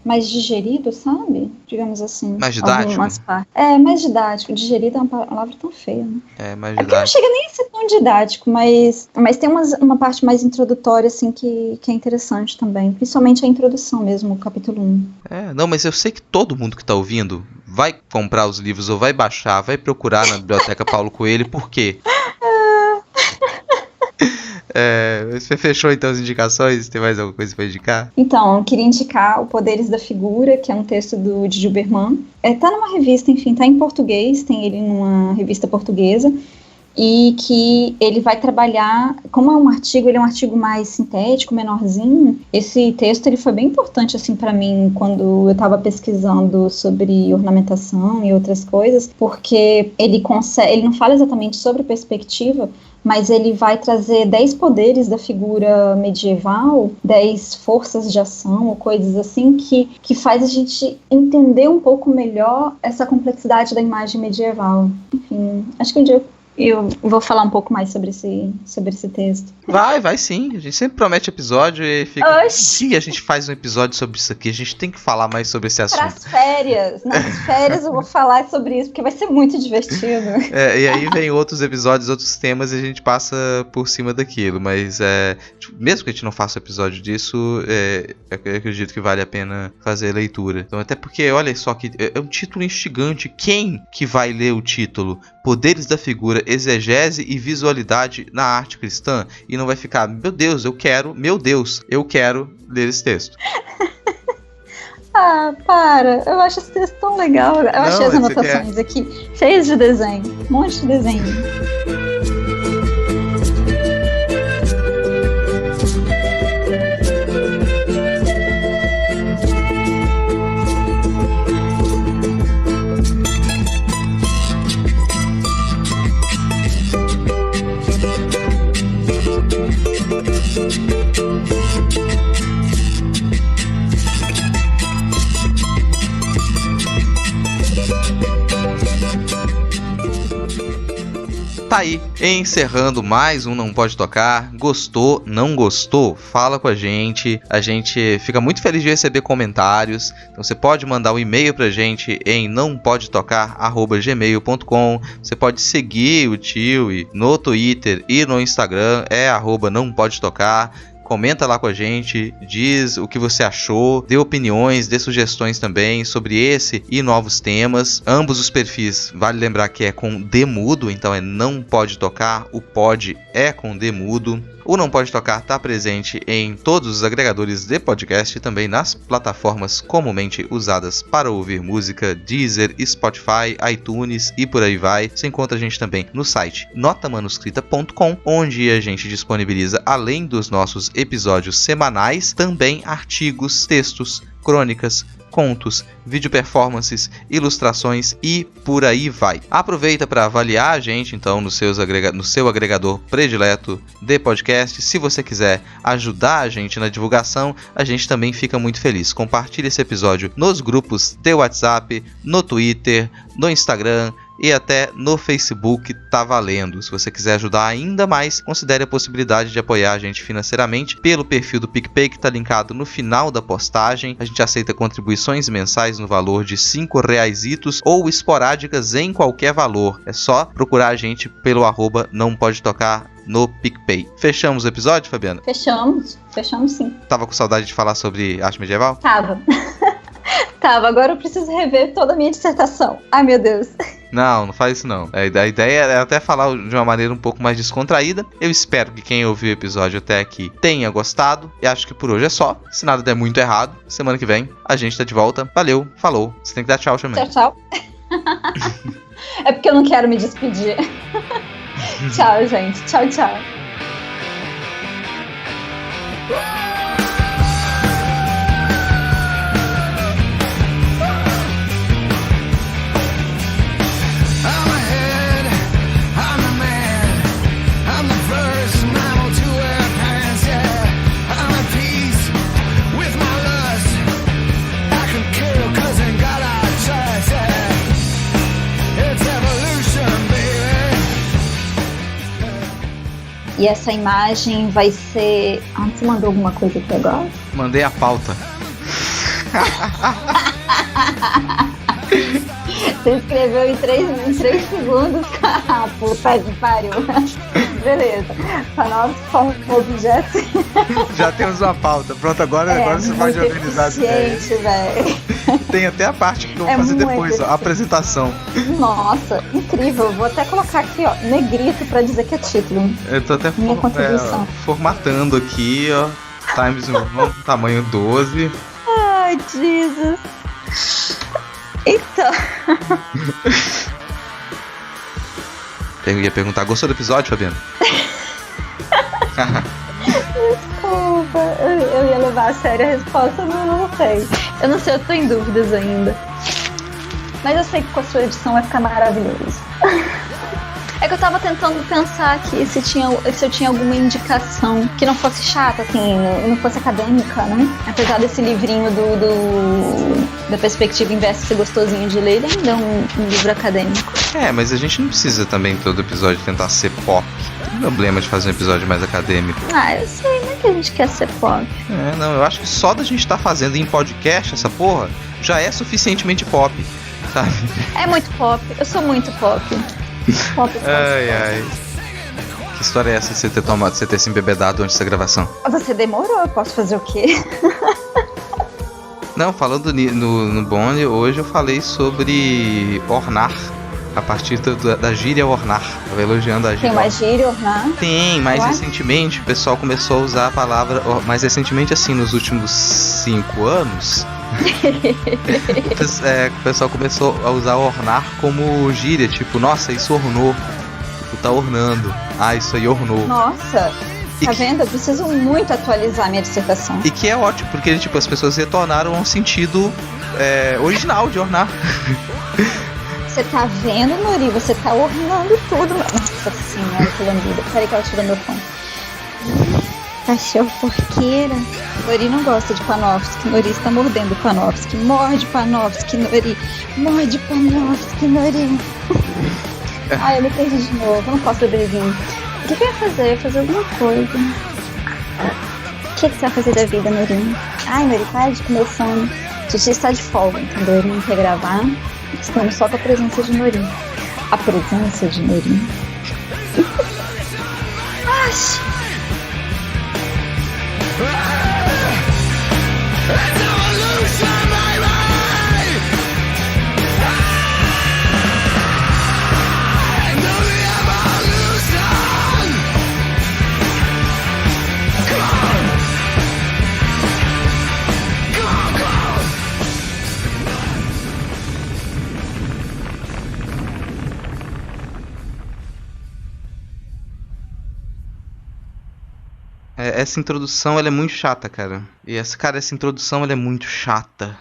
mais digerido, sabe? Digamos assim. Mais didático? Mais didático. Digerido é uma palavra tão feia, né? Mais didático. Porque não chega nem a ser tão didático, mas tem uma parte mais introdutória, assim, que é interessante também. Principalmente a introdução mesmo, o capítulo 1. Não, mas eu sei que todo mundo que tá ouvindo vai comprar os livros ou vai baixar, vai procurar na Biblioteca Paulo Coelho. Por quê? Você fechou então as indicações? Tem mais alguma coisa para indicar? Então, eu queria indicar o Poderes da Figura, que é um texto de Duberman. Tá numa revista, enfim, tá em português, tem ele numa revista portuguesa, e que ele vai trabalhar, como é um artigo, ele é um artigo mais sintético, menorzinho. Esse texto ele foi bem importante assim para mim quando eu estava pesquisando sobre ornamentação e outras coisas, porque ele não fala exatamente sobre perspectiva, mas ele vai trazer 10 poderes da figura medieval, 10 forças de ação ou coisas assim que faz a gente entender um pouco melhor essa complexidade da imagem medieval. Enfim, acho que um dia eu vou falar um pouco mais sobre esse texto. Vai sim. A gente sempre promete episódio e fica... Se a gente faz um episódio sobre isso aqui, a gente tem que falar mais sobre esse assunto. Nas férias eu vou falar sobre isso, porque vai ser muito divertido. E aí vem outros episódios, outros temas e a gente passa por cima daquilo. Mas mesmo que a gente não faça episódio disso, eu acredito que vale a pena fazer a leitura. Então, até porque, olha só, que é um título instigante. Quem que vai ler o título? Poderes da figura, exegese e visualidade na arte cristã, e não vai ficar, meu Deus, eu quero ler esse texto. Para, eu acho esse texto tão legal. Eu achei as anotações aqui, cheias de desenho, um monte de desenho. Tá aí, encerrando mais um Não Pode Tocar. Gostou, não gostou? Fala com a gente fica muito feliz de receber comentários. Então você pode mandar um e-mail pra gente em nãopodetocar@gmail.com. Você pode seguir o Tio no Twitter e no Instagram, @nãopodetocar. Comenta lá com a gente, diz o que você achou, dê opiniões, dê sugestões também sobre esse e novos temas. Ambos os perfis, vale lembrar que é com D mudo, então não pode tocar, o pod é com D mudo. O Não Pode Tocar está presente em todos os agregadores de podcast e também nas plataformas comumente usadas para ouvir música, Deezer, Spotify, iTunes e por aí vai. Você encontra a gente também no site notamanuscrita.com, onde a gente disponibiliza, além dos nossos episódios semanais, também artigos, textos, crônicas, contos, vídeo performances, ilustrações e por aí vai. Aproveita para avaliar a gente então no seu agregador predileto de podcast. Se você quiser ajudar a gente na divulgação, a gente também fica muito feliz. Compartilhe esse episódio nos grupos de WhatsApp, no Twitter, no Instagram e até no Facebook, tá valendo. Se você quiser ajudar ainda mais, considere a possibilidade de apoiar a gente financeiramente pelo perfil do PicPay, que tá linkado no final da postagem. A gente aceita contribuições mensais no valor de R$5 ou esporádicas em qualquer valor. É só procurar a gente pelo @nãopodetocar no PicPay. Fechamos o episódio, Fabiana? Fechamos sim. Tava com saudade de falar sobre arte medieval? Tava, agora eu preciso rever toda a minha dissertação. Ai, meu Deus. Não faz isso não. A ideia é até falar de uma maneira um pouco mais descontraída. Eu espero que quem ouviu o episódio até aqui tenha gostado. E acho que por hoje é só. Se nada der muito errado, semana que vem a gente tá de volta. Valeu, falou. Você tem que dar tchau também. Tchau. É porque eu não quero me despedir. Tchau, gente. Tchau. E essa imagem vai ser... você mandou alguma coisa aqui agora? Mandei a pauta. Você escreveu em 3 segundos. Puta que pariu. Beleza. Palavras, objetos. Já temos uma pauta. Pronto, agora você pode organizar as ideias. Velho. Tem até a parte que eu vou fazer depois, a apresentação. Nossa, incrível. Vou até colocar aqui, ó, negrito pra dizer que é título. Eu tô até formatando aqui, ó. Times New, tamanho 12. Ai, Jesus. Então. Eu ia perguntar, gostou do episódio, Fabiana? Desculpa, eu ia levar a sério a resposta, mas não sei. Eu não sei, eu tô em dúvidas ainda. Mas eu sei que com a sua edição vai ficar maravilhoso. É que eu tava tentando pensar aqui se eu tinha alguma indicação que não fosse chata, assim, não fosse acadêmica, né? Apesar desse livrinho da perspectiva inversa ser gostosinho de ler, ele ainda é um livro acadêmico. Mas a gente não precisa também todo episódio tentar ser pop. Tem problema de fazer um episódio mais acadêmico. Eu sei, não é que a gente quer ser pop. Não, eu acho que só da gente estar fazendo em podcast essa porra já é suficientemente pop, sabe? É muito pop, eu sou muito pop. Pop. Ai. Que história é essa de você ter se embebedado antes da gravação? Você demorou, eu posso fazer o quê? Não, falando no Boni, hoje eu falei sobre ornar. A partir da gíria ornar. Eu tava elogiando a gíria. Tem uma gíria ornar? Tem, mais recentemente o pessoal começou a usar a palavra. Mais recentemente, assim, nos últimos 5 anos. O pessoal começou a usar ornar como gíria. Tipo, nossa, isso ornou. Tu tá ornando. Isso aí ornou. Nossa, tá vendo? Eu preciso muito atualizar minha dissertação. E que é ótimo, porque tipo, as pessoas retornaram ao sentido original de ornar. Você tá vendo, Nori? Você tá ornando tudo. Nossa senhora, que lambida. Peraí que ela tirou meu fone. Cachorro porqueira. Nori não gosta de Panofsky. Nori está mordendo Panofsky. Morde Panofsky, Nori. Morde Panofsky, Nori. Eu me perdi de novo. Eu não posso beber vinho. O que eu ia fazer? Eu ia fazer alguma coisa. O que você vai fazer da vida, Nori? Nori, para de comer fome. Titi está de folga, então Nori não quer gravar. Estamos só com a presença de Nori. A presença de Nori. Essa introdução, ela é muito chata, cara. Essa introdução, ela é muito chata.